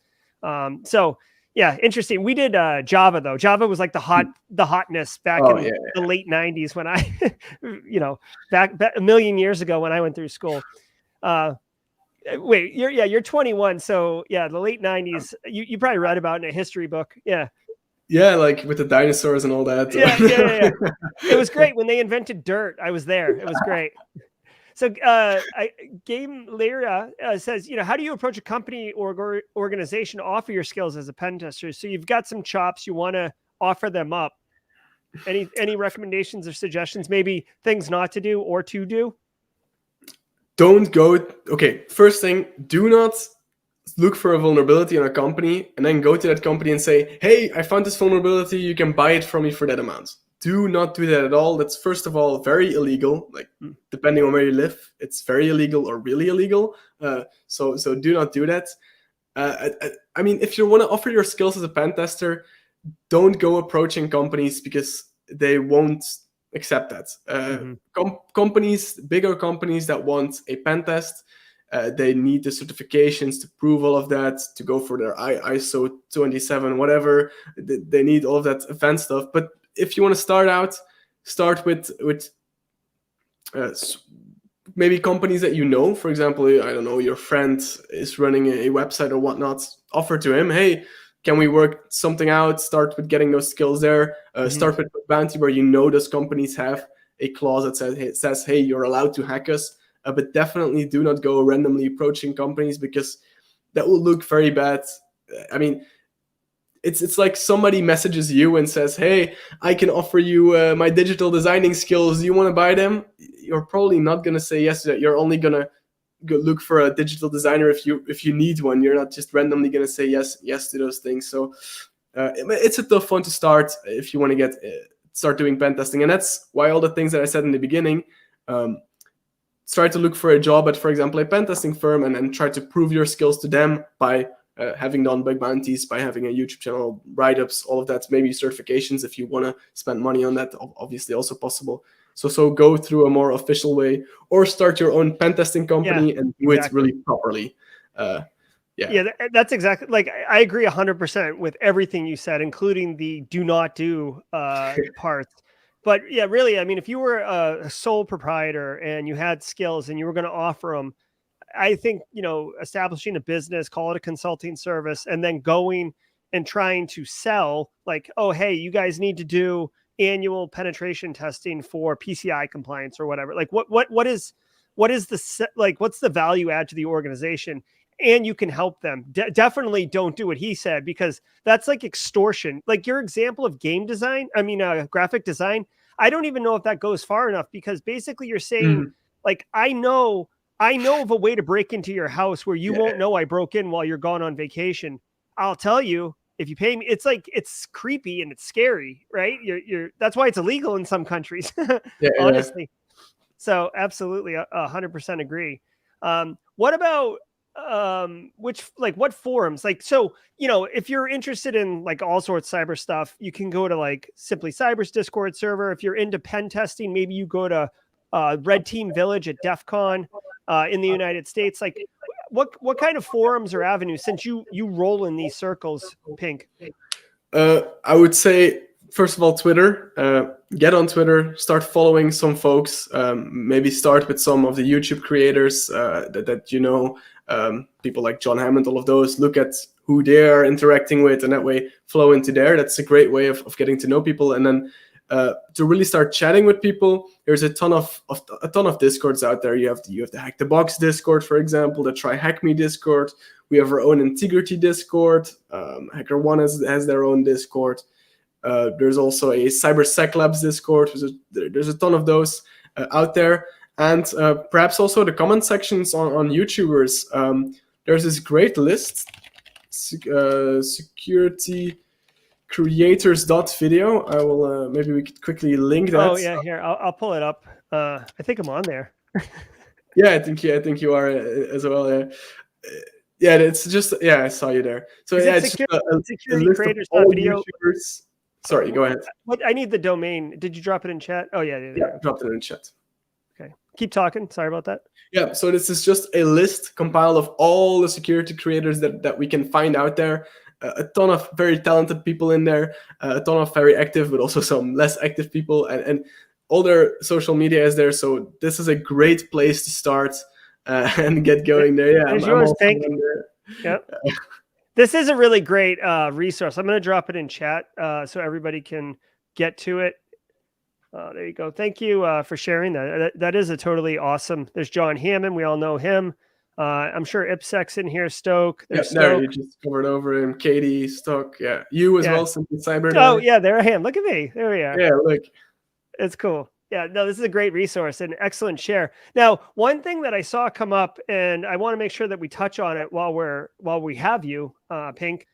So yeah, interesting. We did Java though. Java was like the hotness back in the late 90s when I, back a million years ago when I went through school. Wait, you're 21, so yeah, the late 90s. You probably read about it in a history book. Yeah, like with the dinosaurs and all that. Yeah. It was great when they invented dirt. I was there. It was great. So, Game Lyra says, how do you approach a company or organization to offer your skills as a pen tester? So you've got some chops, you want to offer them up. Any recommendations or suggestions? Maybe things not to do or to do? Don't go. Okay, first thing, do not look for a vulnerability in a company and then go to that company and say, hey, I found this vulnerability, you can buy it from me for that amount. Do not do that at all. That's first of all very illegal. Like depending on where you live, it's very illegal or really illegal. So do not do that. I mean, if you want to offer your skills as a pen tester, don't go approaching companies because they won't accept that. Companies, bigger companies that want a pen test, they need the certifications to prove all of that, to go for their ISO 27, whatever. They need all of that advanced stuff. But if you want to start with maybe companies that for example, I don't know, your friend is running a website or whatnot, offer to him, hey, can we work something out? Start with getting those skills there. Start with bounty where those companies have a clause that says, hey, you're allowed to hack us. But definitely do not go randomly approaching companies because that will look very bad. I mean, it's like somebody messages you and says, hey, I can offer you my digital designing skills. Do you want to buy them? You're probably not going to say yes to that. You're only going to go look for a digital designer if you need one. You're not just randomly going to say yes to those things. So it's a tough one to start if you want to start doing pen testing. And that's why all the things that I said in the beginning, try to look for a job at, for example, a pen testing firm and then try to prove your skills to them by having done bug bounties, by having a YouTube channel, write-ups, all of that, maybe certifications if you want to spend money on that, obviously also possible. So go through a more official way or start your own pen testing company and do it really properly. That's exactly, like, I agree 100% with everything you said, including the do not do parts. But yeah, really, I mean, if you were a sole proprietor and you had skills and you were going to offer them, I think, establishing a business, call it a consulting service, and then going and trying to sell like, oh, hey, you guys need to do annual penetration testing for PCI compliance or whatever. Like what is what's the value add to the organization? And you can help them. Definitely don't do what he said, because that's like extortion. Like your example of graphic design, I don't even know if that goes far enough, because basically you're saying like, I know of a way to break into your house where you won't know I broke in while you're gone on vacation. I'll tell you, if you pay me. It's like, it's creepy and it's scary, right? That's why it's illegal in some countries, honestly. So absolutely 100% agree. What about what forums? Like, so, if you're interested in like all sorts of cyber stuff, you can go to like Simply Cyber's Discord server. If you're into pen testing, maybe you go to Red Team Village at DEF CON in the United States. Like, what kind of forums or avenues, since you roll in these circles, Pink? I would say, first of all, Twitter. Get on Twitter, start following some folks. Maybe start with some of the YouTube creators that people like John Hammond, all of those. Look at who they're interacting with, and that way flow into there. That's a great way of getting to know people. And then to really start chatting with people, there's a ton of Discords out there. You have the Hack the Box Discord, for example, the Try Hack Me Discord. We have our own Integrity Discord. HackerOne has their own Discord. There's also a CyberSec Labs Discord. There's a ton of those out there. And perhaps also the comment sections on YouTubers. There's this great list, security creators.video. I will maybe we could quickly link that. Oh yeah, here I'll pull it up. I think I'm on there. Yeah, I think you are as well. Yeah, it's just, yeah, I saw you there. So Is yeah, it it's just a security list of creators all video? YouTubers. Sorry, go ahead. What I need the domain. Did you drop it in chat? Oh yeah, Yeah, there you dropped it in chat. go. Okay, keep talking. Sorry about that. Yeah, so this is just a list compiled of all the security creators that we can find out there. A ton of very talented people in there, a ton of very active, but also some less active people, and all their social media is there. So this is a great place to start and get going there. Yeah, There's I'm yours, also Pink. on there. Yep. This is a really great resource. I'm going to drop it in chat so everybody can get to it. There you go. Thank you for sharing that. That is a totally awesome. There's John Hammond. We all know him. I'm sure IPSEC's in here. Stoke. Yeah, There's there you Stoke. just covered over him. Katie, Stock, yeah, you as Yeah. well, Simply Cyber. Oh, There. yeah. There I am. Look at me. There we are. Yeah, look. It's cool. Yeah, no, this is a great resource and excellent share. Now, one thing that I saw come up, and I want to make sure that we touch on it while we have you, Pink.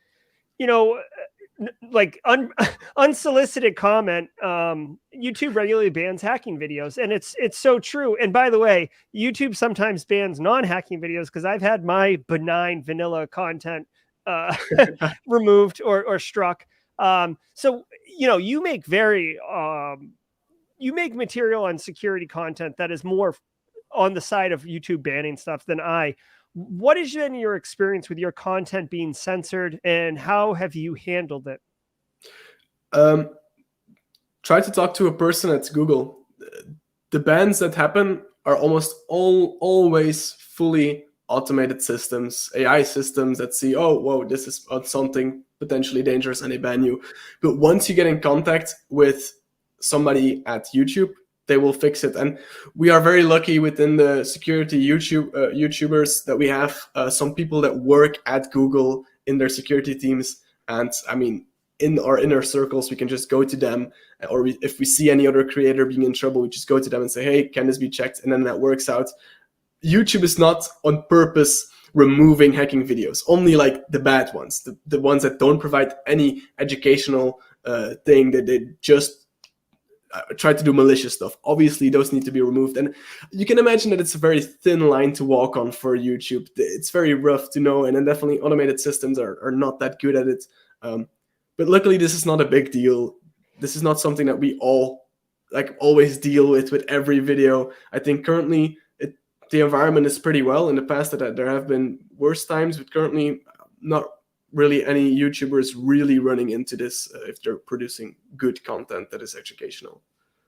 You know, like unsolicited comment. YouTube regularly bans hacking videos, and it's so true. And by the way, YouTube sometimes bans non-hacking videos because I've had my benign vanilla content removed or struck. So you make you make material on security content that is more on the side of YouTube banning stuff than I. What is been your experience with your content being censored, and how have you handled it? Try to talk to a person at Google. The bans that happen are almost always fully automated systems, AI systems that see, oh, whoa, this is something potentially dangerous, and they ban you. But once you get in contact with somebody at YouTube, they will fix it. And we are very lucky within the security YouTubers that we have some people that work at Google in their security teams. And I mean, in our inner circles, we can just go to them, or if we see any other creator being in trouble, we just go to them and say, hey, can this be checked? And then that works out. YouTube is not on purpose removing hacking videos, only like the bad ones, the ones that don't provide any educational thing, that they just try to do malicious stuff. Obviously, those need to be removed. And you can imagine that it's a very thin line to walk on for YouTube. It's very rough to know, and then definitely automated systems are not that good at it. But luckily, this is not a big deal. This is not something that we all always deal with every video. I think currently the environment is pretty well. In the past, that there have been worse times, but currently not really any YouTubers really running into this if they're producing good content that is educational.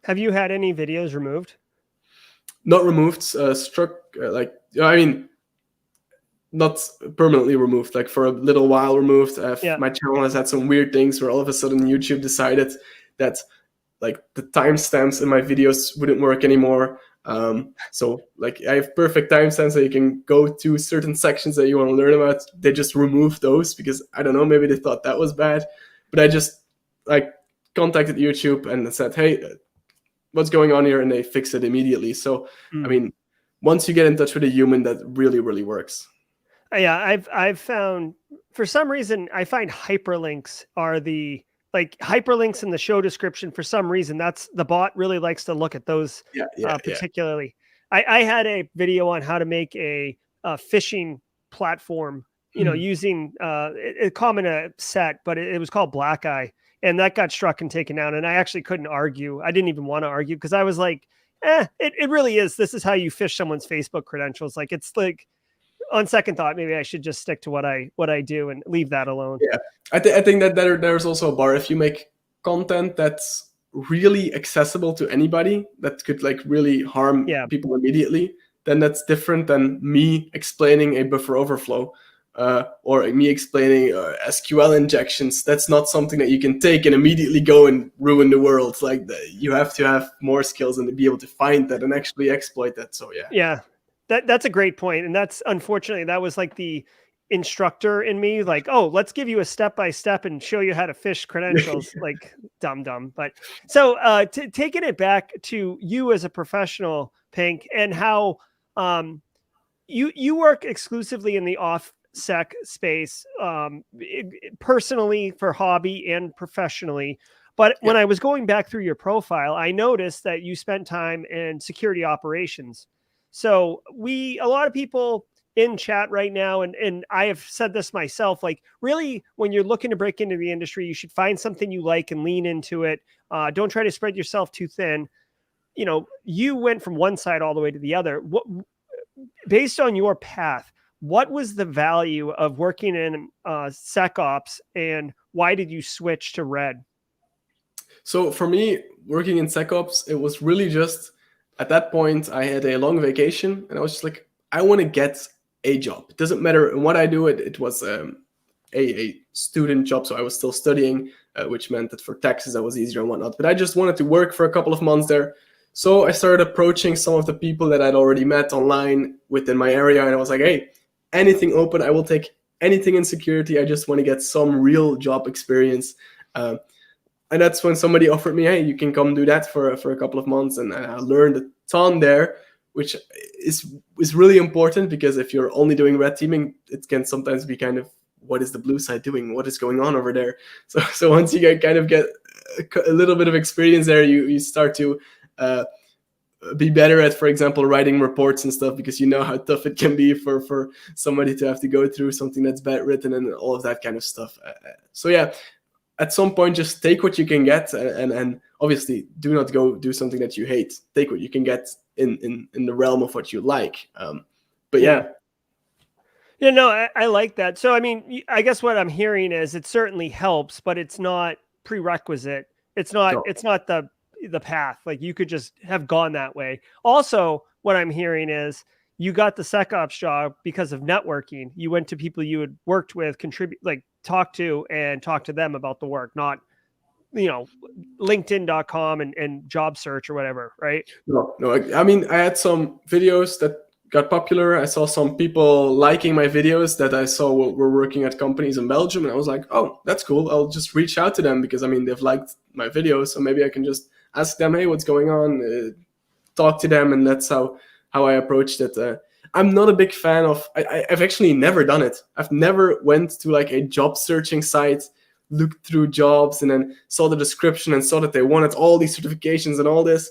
Have you had any videos removed? Not removed, struck, I mean, not permanently removed, like for a little while removed. My channel has had some weird things where all of a sudden YouTube decided that like the timestamps in my videos wouldn't work anymore. So like I have perfect timestamps that you can go to certain sections that you want to learn about. They just removed those because I don't know, maybe they thought that was bad. But I just contacted YouTube and said, hey, what's going on here? And they fixed it immediately. So I mean, once you get in touch with a human, that really, really works. Yeah, I've found, for some reason, I find hyperlinks are hyperlinks in the show description. For some reason, that's the bot really likes to look at those particularly. Yeah. I had a video on how to make a phishing platform, using a common set, but it was called Black Eye, and that got struck and taken down. And I actually couldn't argue. I didn't even want to argue because I was like, it really is. This is how you phish someone's Facebook credentials. Like, it's like, on second thought, maybe I should just stick to what I do and leave that alone. Yeah, I think that there's also a bar. If you make content that's really accessible to anybody that could really harm people immediately, then that's different than me explaining a buffer overflow or me explaining SQL injections. That's not something that you can take and immediately go and ruin the world. You have to have more skills and to be able to find that and actually exploit that. So yeah. That's a great point. And that's, unfortunately, that was like the instructor in me, like, oh, let's give you a step-by-step and show you how to phish credentials. Like dumb. But so taking it back to you as a professional, Pink, and how you work exclusively in the OffSec space, personally for hobby and professionally. But when I was going back through your profile, I noticed that you spent time in security operations. So a lot of people in chat right now, and I have said this myself, like really when you're looking to break into the industry, you should find something you like and lean into it. Don't try to spread yourself too thin. You went from one side all the way to the other. Based on your path, what was the value of working in SecOps, and why did you switch to Red? So for me, working in SecOps, it was really just at that point I had a long vacation, and I was just like, I want to get a job. It doesn't matter what I do. It was a student job, so I was still studying, which meant that for taxes that was easier and whatnot. But I just wanted to work for a couple of months there. So I started approaching some of the people that I'd already met online within my area, and I was like, hey, anything open, I will take anything in security. I just want to get some real job experience. And that's when somebody offered me, hey, you can come do that for a couple of months. And I learned a ton there, which is really important, because if you're only doing red teaming, it can sometimes be kind of, what is the blue side doing? What is going on over there? So once you get a little bit of experience there, you start to be better at, for example, writing reports and stuff, because you know how tough it can be for somebody to have to go through something that's bad written and all of that kind of stuff. So yeah, at some point, just take what you can get, and obviously do not go do something that you hate. Take what you can get in the realm of what you like. But yeah. Yeah, no, I like that. So, I mean, I guess what I'm hearing is it certainly helps, but it's not prerequisite. It's not, No. it's not the path. Like you could just have gone that way. Also, what I'm hearing is you got the SecOps job because of networking. You went to people you had worked with, talk to them about the work, not, LinkedIn.com and job search or whatever, right? No. I mean, I had some videos that got popular. I saw some people liking my videos that I saw were working at companies in Belgium, and I was like, oh, that's cool. I'll just reach out to them, because I mean, they've liked my videos, so maybe I can just ask them, hey, what's going on? Talk to them, and that's how I approached it. I'm not a big fan of. I've actually never done it. I've never went to like a job searching site, looked through jobs, and then saw the description and saw that they wanted all these certifications and all this.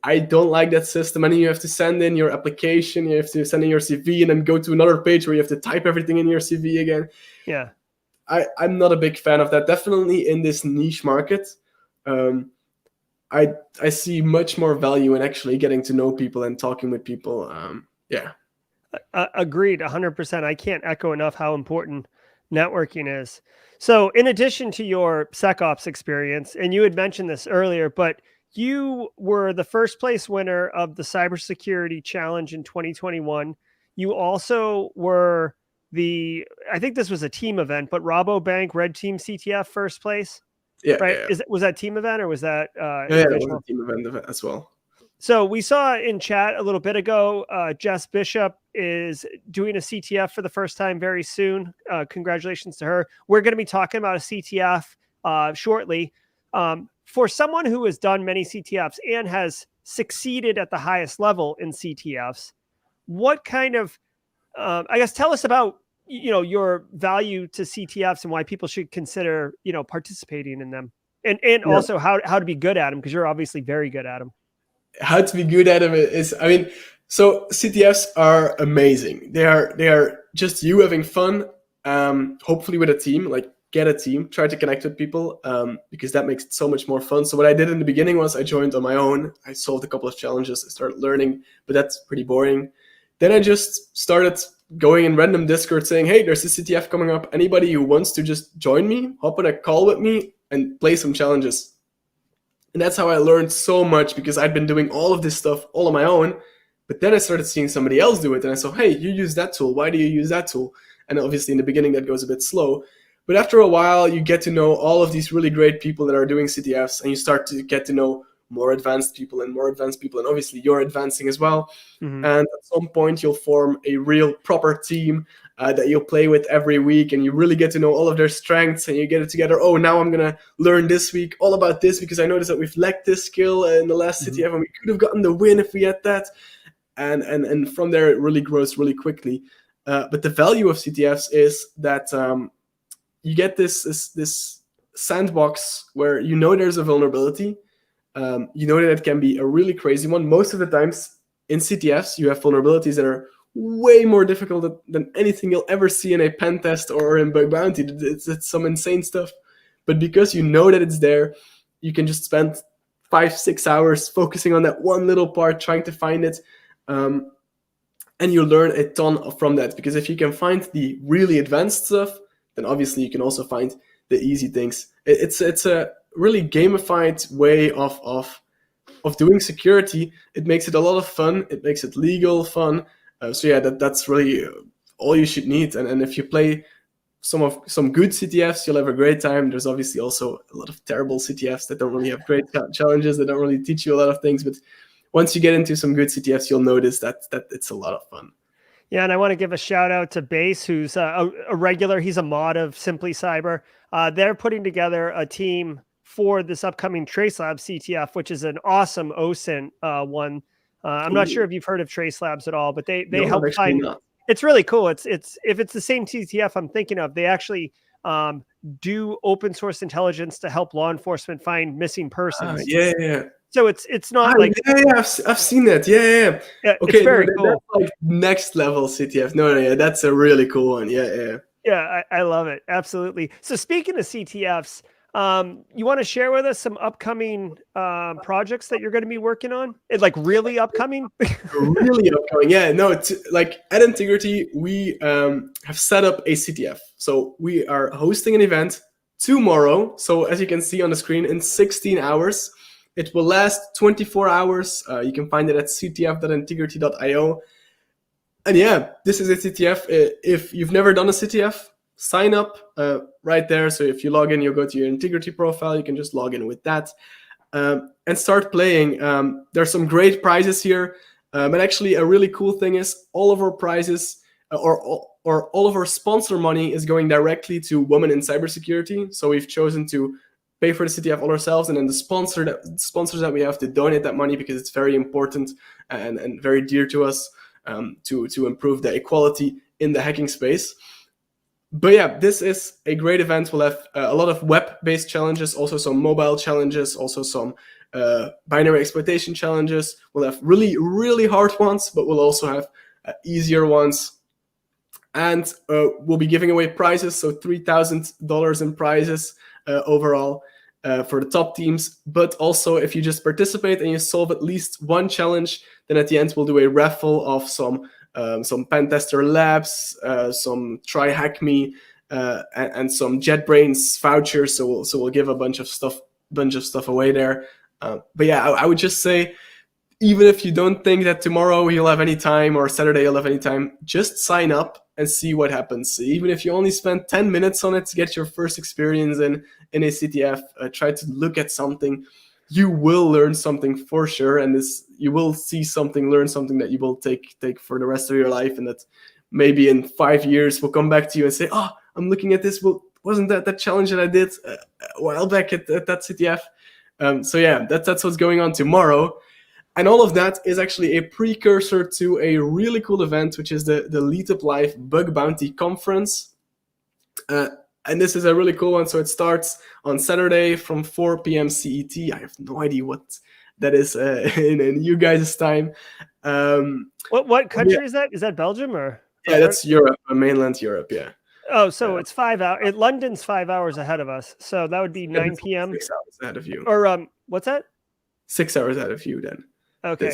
I don't like that system. And then you have to send in your application, you have to send in your CV, and then go to another page where you have to type everything in your CV again. Yeah. I'm not a big fan of that. Definitely in this niche market, I see much more value in actually getting to know people and talking with people. Yeah. Agreed, 100%. I can't echo enough how important networking is. So in addition to your SecOps experience, and you had mentioned this earlier, but you were the first place winner of the cybersecurity challenge in 2021. You also were I think this was a team event, but Rabobank Red Team CTF first place. Yeah. Right. Yeah. Was that team event, or was that It was a team event as well. So we saw in chat a little bit ago, Jess Bishop is doing a CTF for the first time very soon. Congratulations to her. We're going to be talking about a CTF shortly. For someone who has done many CTFs and has succeeded at the highest level in CTFs, what kind of, I guess, tell us about, your value to CTFs and why people should consider, participating in them, and also how to be good at them, because you're obviously very good at them. How to be good at them is, I mean, so CTFs are amazing. They are just you having fun, hopefully with a team, like get a team, try to connect with people, because that makes it so much more fun. So what I did in the beginning was I joined on my own. I solved a couple of challenges. I started learning, but that's pretty boring. Then I just started going in random Discord saying, hey, there's a CTF coming up. Anybody who wants to just join me, hop on a call with me and play some challenges. And that's how I learned so much, because I'd been doing all of this stuff all on my own. But then I started seeing somebody else do it. And I saw, hey, you use that tool. Why do you use that tool? And obviously in the beginning that goes a bit slow. But after a while, you get to know all of these really great people that are doing CTFs. And you start to get to know more advanced people and more advanced people. And obviously you're advancing as well. Mm-hmm. And at some point you'll form a real proper team that you'll play with every week, and you really get to know all of their strengths, and you get it together. Oh, now I'm going to learn this week all about this, because I noticed that we've lacked this skill in the last CTF, and we could have gotten the win if we had that. And from there, it really grows really quickly. But the value of CTFs is that you get this sandbox where you know there's a vulnerability. You know that it can be a really crazy one. Most of the times in CTFs, you have vulnerabilities that are way more difficult than anything you'll ever see in a pen test or in bug bounty. It's some insane stuff. But because you know that it's there, you can just spend 5-6 hours focusing on that one little part, trying to find it. And you learn a ton from that, because if you can find the really advanced stuff, then obviously you can also find the easy things. It's a really gamified way of doing security. It makes it a lot of fun. It makes it legal fun. So yeah, that's really all you should need. And if you play some good CTFs, you'll have a great time. There's obviously also a lot of terrible CTFs that don't really have great challenges, that don't really teach you a lot of things. But once you get into some good CTFs, you'll notice that it's a lot of fun. Yeah, and I want to give a shout out to Base, who's a regular. He's a mod of Simply Cyber. They're putting together a team for this upcoming TraceLabs CTF, which is an awesome OSINT one. I'm not sure if you've heard of TraceLabs at all, but they help find. Not. It's really cool. It's if it's the same CTF I'm thinking of, they actually do open source intelligence to help law enforcement find missing persons. Yeah. So it's not like I've seen that. Yeah. Okay, it's very cool. That's like next level CTF. No, that's a really cool one. Yeah. Yeah, I love it. Absolutely. So speaking of CTFs, you want to share with us some upcoming projects that you're going to be working on? It's like really upcoming? Really upcoming. Yeah, no, it's like at Integrity, we have set up a CTF. So we are hosting an event tomorrow. So as you can see on the screen, in 16 hours, it will last 24 hours. You can find it at ctf.integrity.io. And yeah, this is a CTF. If you've never done a CTF, sign up right there. So if you log in, you'll go to your Integrity profile. You can just log in with that and start playing. There's some great prizes here. But actually, a really cool thing is all of our prizes or all of our sponsor money is going directly to women in cybersecurity. So we've chosen to pay for the CTF all ourselves, and then the sponsors that we have to donate that money, because it's very important and very dear to us to improve the equality in the hacking space. But yeah, this is a great event. We'll have a lot of web-based challenges, also some mobile challenges, also some binary exploitation challenges. We'll have really, really hard ones, but we'll also have easier ones. And we'll be giving away prizes, so $3,000 in prizes overall for the top teams. But also, if you just participate and you solve at least one challenge, then at the end we'll do a raffle of some pen tester labs, some try hack me, and some JetBrains vouchers. So we'll give a bunch of stuff away there. But yeah, I would just say, even if you don't think that tomorrow you'll have any time or Saturday you'll have any time, just sign up and see what happens. Even if you only spend 10 minutes on it to get your first experience in a CTF, try to look at something. You will learn something for sure, and you will learn something that you will take for the rest of your life, and that maybe in 5 years we'll come back to you and say, "Oh, I'm looking at this. Well, wasn't that challenge that I did a while back at that CTF?" So yeah, that's what's going on tomorrow. And all of that is actually a precursor to a really cool event, which is the Lead Up Live Bug Bounty Conference. And this is a really cool one. So it starts on Saturday from 4 p.m. CET. I have no idea what that is in you guys' time. What country is that? Is that Belgium or? Yeah, that's Europe, mainland Europe, yeah. Oh, so it's 5 hours. London's 5 hours ahead of us. So that would be 9 p.m. 6 hours ahead of you. Or what's that? 6 hours ahead of you then. Okay.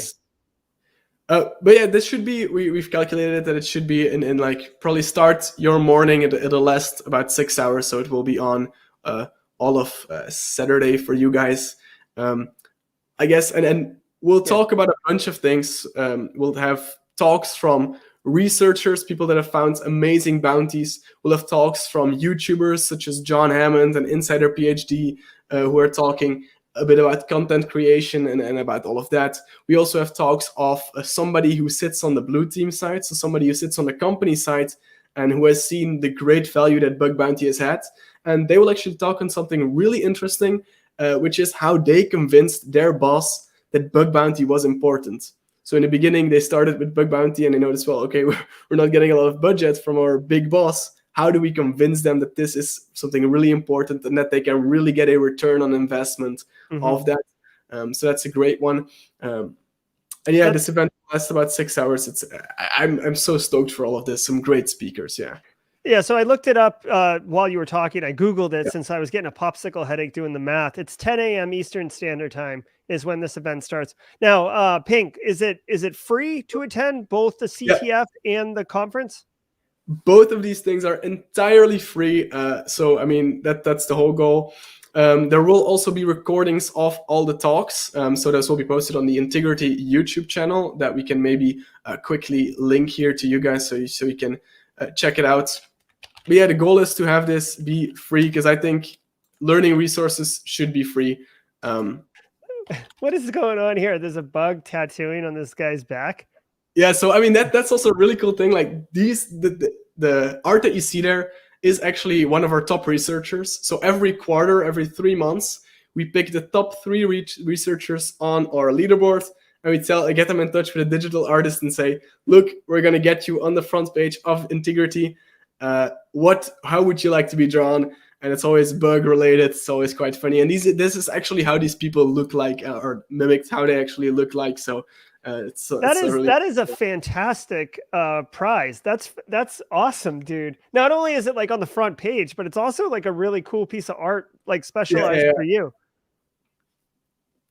But yeah, this should be, we've calculated that it should be in like probably start your morning. It'll last about 6 hours. So it will be on all of Saturday for you guys, I guess. And we'll talk about a bunch of things. We'll have talks from researchers, people that have found amazing bounties. We'll have talks from YouTubers such as John Hammond and Insider PhD who are talking a bit about content creation and about all of that. We also have talks of somebody who sits on the blue team side, so somebody who sits on the company side and who has seen the great value that bug bounty has had. And they will actually talk on something really interesting, which is how they convinced their boss that bug bounty was important. So in the beginning, they started with bug bounty and they noticed, well, okay, we're not getting a lot of budget from our big boss. How do we convince them that this is something really important and that they can really get a return on investment of that? So that's a great one. And yeah, this event lasts about 6 hours. I'm so stoked for all of this. Some great speakers. Yeah. Yeah, so I looked it up while you were talking. I Googled it Yeah. since I was getting a popsicle headache doing the math. It's 10 a.m. Eastern Standard Time is when this event starts. Now, Pink, is it free to attend both the Yeah. CTF and the conference? Both of these things are entirely free. So I mean that's the whole goal. There will also be recordings of all the talks. So those will be posted on the Integrity YouTube channel that we can maybe quickly link here to you guys so you can check it out. But yeah, the goal is to have this be free because I think learning resources should be free. What is going on here? There's a bug tattooing on this guy's back. Yeah, so I mean that's also a really cool thing. Like the art that you see there is actually one of our top researchers. So every quarter, every 3 months, we pick the top 3 researchers on our leaderboard, and we get them in touch with a digital artist and say, look, we're gonna get you on the front page of Integrity. How would you like to be drawn? And it's always bug related. It's always quite funny. And this is actually how these people look like, or mimicked how they actually look like. So. That is a fantastic prize. That's awesome, dude. Not only is it like on the front page, but it's also like a really cool piece of art, like specialized for you.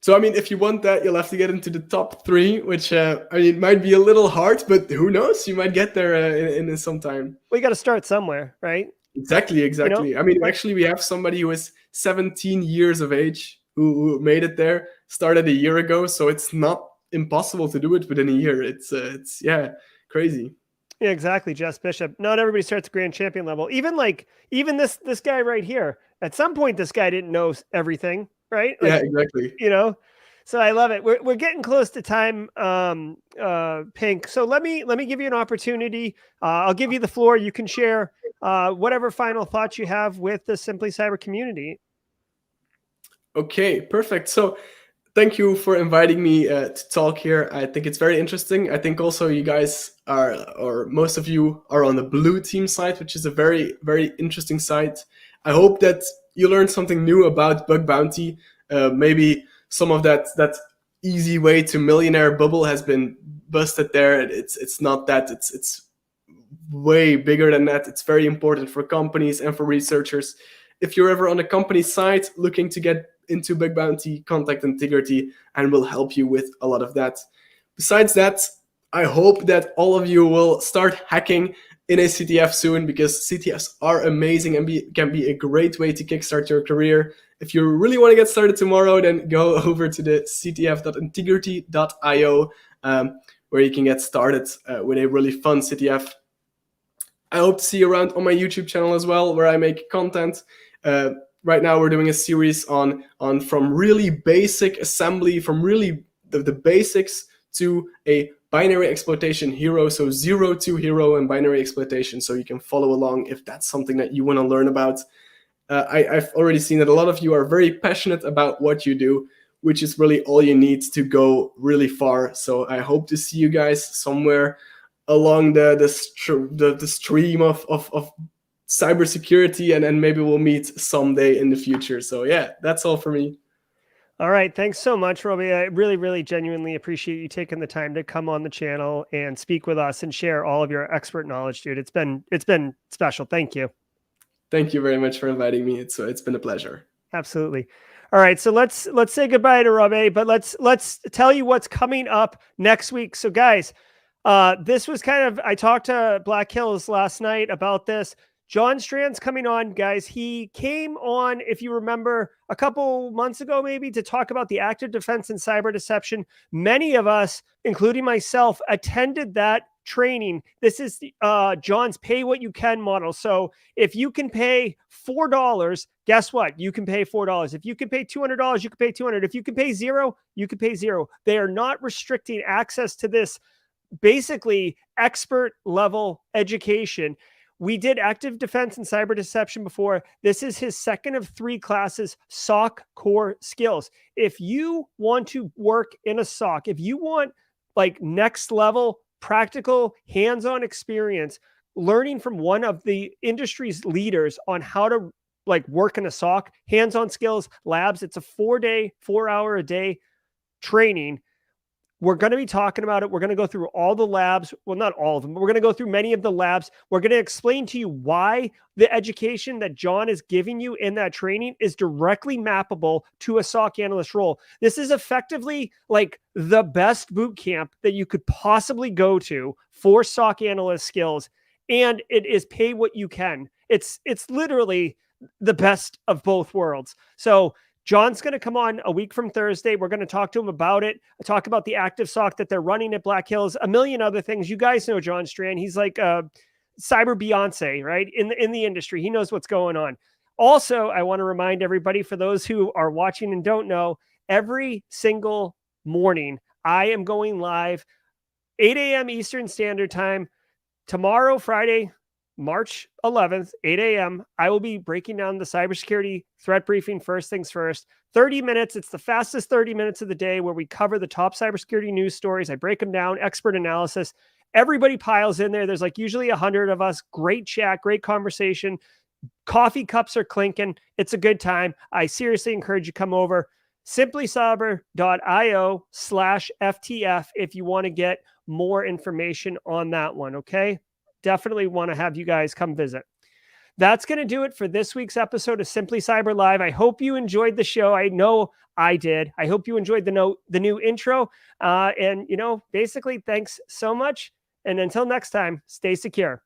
So I mean, if you want that, you'll have to get into the top 3, which I mean might be a little hard, but who knows? You might get there in some time. We got to start somewhere, right? Exactly. You know? I mean, actually, we have somebody who is 17 years of age who made it there. Started a year ago, so it's not impossible to do it within a year. It's crazy. Yeah, exactly. Jess Bishop. Not everybody starts at grand champion level. Even this guy right here. At some point, this guy didn't know everything, right? Like, yeah, exactly. So I love it. We're getting close to time, Pink. So let me give you an opportunity. I'll give you the floor. You can share whatever final thoughts you have with the Simply Cyber community. Okay, perfect. So thank you for inviting me to talk here. I think it's very interesting. I think also you guys or most of you are on the blue team side, which is a very, very interesting side. I hope that you learned something new about bug bounty. Maybe some of that easy way to millionaire bubble has been busted there. It's not that. It's way bigger than that. It's very important for companies and for researchers. If you're ever on a company side looking to get into bug bounty, contact Integrity and we'll help you with a lot of that. Besides that, I hope that all of you will start hacking in a CTF soon, because CTFs are amazing and can be a great way to kickstart your career. If you really want to get started tomorrow, then go over to the ctf.integrity.io where you can get started with a really fun CTF. I hope to see you around on my YouTube channel as well, where I make content. Right now we're doing a series on from really basic assembly, from really the basics to a binary exploitation hero, so 0 to hero and binary exploitation, so you can follow along if that's something that you want to learn about. I've already seen that a lot of you are very passionate about what you do, which is really all you need to go really far. So I hope to see you guys somewhere along the stream of cybersecurity, and maybe we'll meet someday in the future. So yeah, that's all for me. All right. Thanks so much, Robbe. I really, really genuinely appreciate you taking the time to come on the channel and speak with us and share all of your expert knowledge, dude. It's been special. Thank you. Thank you very much for inviting me. It's been a pleasure. Absolutely. All right. So let's say goodbye to Robbe, but let's tell you what's coming up next week. So guys, this was I talked to Black Hills last night about this. John Strand's coming on, guys. He came on, if you remember, a couple months ago, maybe, to talk about the active defense and cyber deception. Many of us, including myself, attended that training. This is John's pay what you can model. So if you can pay $4, guess what? You can pay $4. If you can pay $200, you can pay $200. If you can pay $0, you can pay $0. They are not restricting access to this basically expert level education. We did active defense and cyber deception before. This is his second of 3 classes, SOC core skills. If you want to work in a SOC, if you want like next level practical hands-on experience, learning from one of the industry's leaders on how to like work in a SOC, hands-on skills labs, it's a 4-hour a day training. We're going to be talking about it. We're going to go through all the labs. Well, not all of them, but we're going to go through many of the labs. We're going to explain to you why the education that John is giving you in that training is directly mappable to a SOC analyst role. This is effectively like the best boot camp that you could possibly go to for SOC analyst skills. And it is pay what you can. It's literally the best of both worlds. So John's going to come on a week from Thursday. We're going to talk to him about it, talk about the active SOC that they're running at Black Hills, a million other things. You guys know John Strand. He's like a cyber Beyonce, right? In the industry. He knows what's going on. Also, I want to remind everybody, for those who are watching and don't know, every single morning, I am going live 8 a.m. Eastern Standard Time. Tomorrow, Friday, March 11th, 8 a.m., I will be breaking down the cybersecurity threat briefing first things first. 30 minutes. It's the fastest 30 minutes of the day where we cover the top cybersecurity news stories. I break them down, expert analysis. Everybody piles in there. There's like usually 100 of us. Great chat, great conversation. Coffee cups are clinking. It's a good time. I seriously encourage you to come over. simplycyber.io/FTF if you want to get more information on that one, okay? Definitely want to have you guys come visit. That's going to do it for this week's episode of Simply Cyber Live. I hope you enjoyed the show. I know I did. I hope you enjoyed the new intro. And, basically, thanks so much. And until next time, stay secure.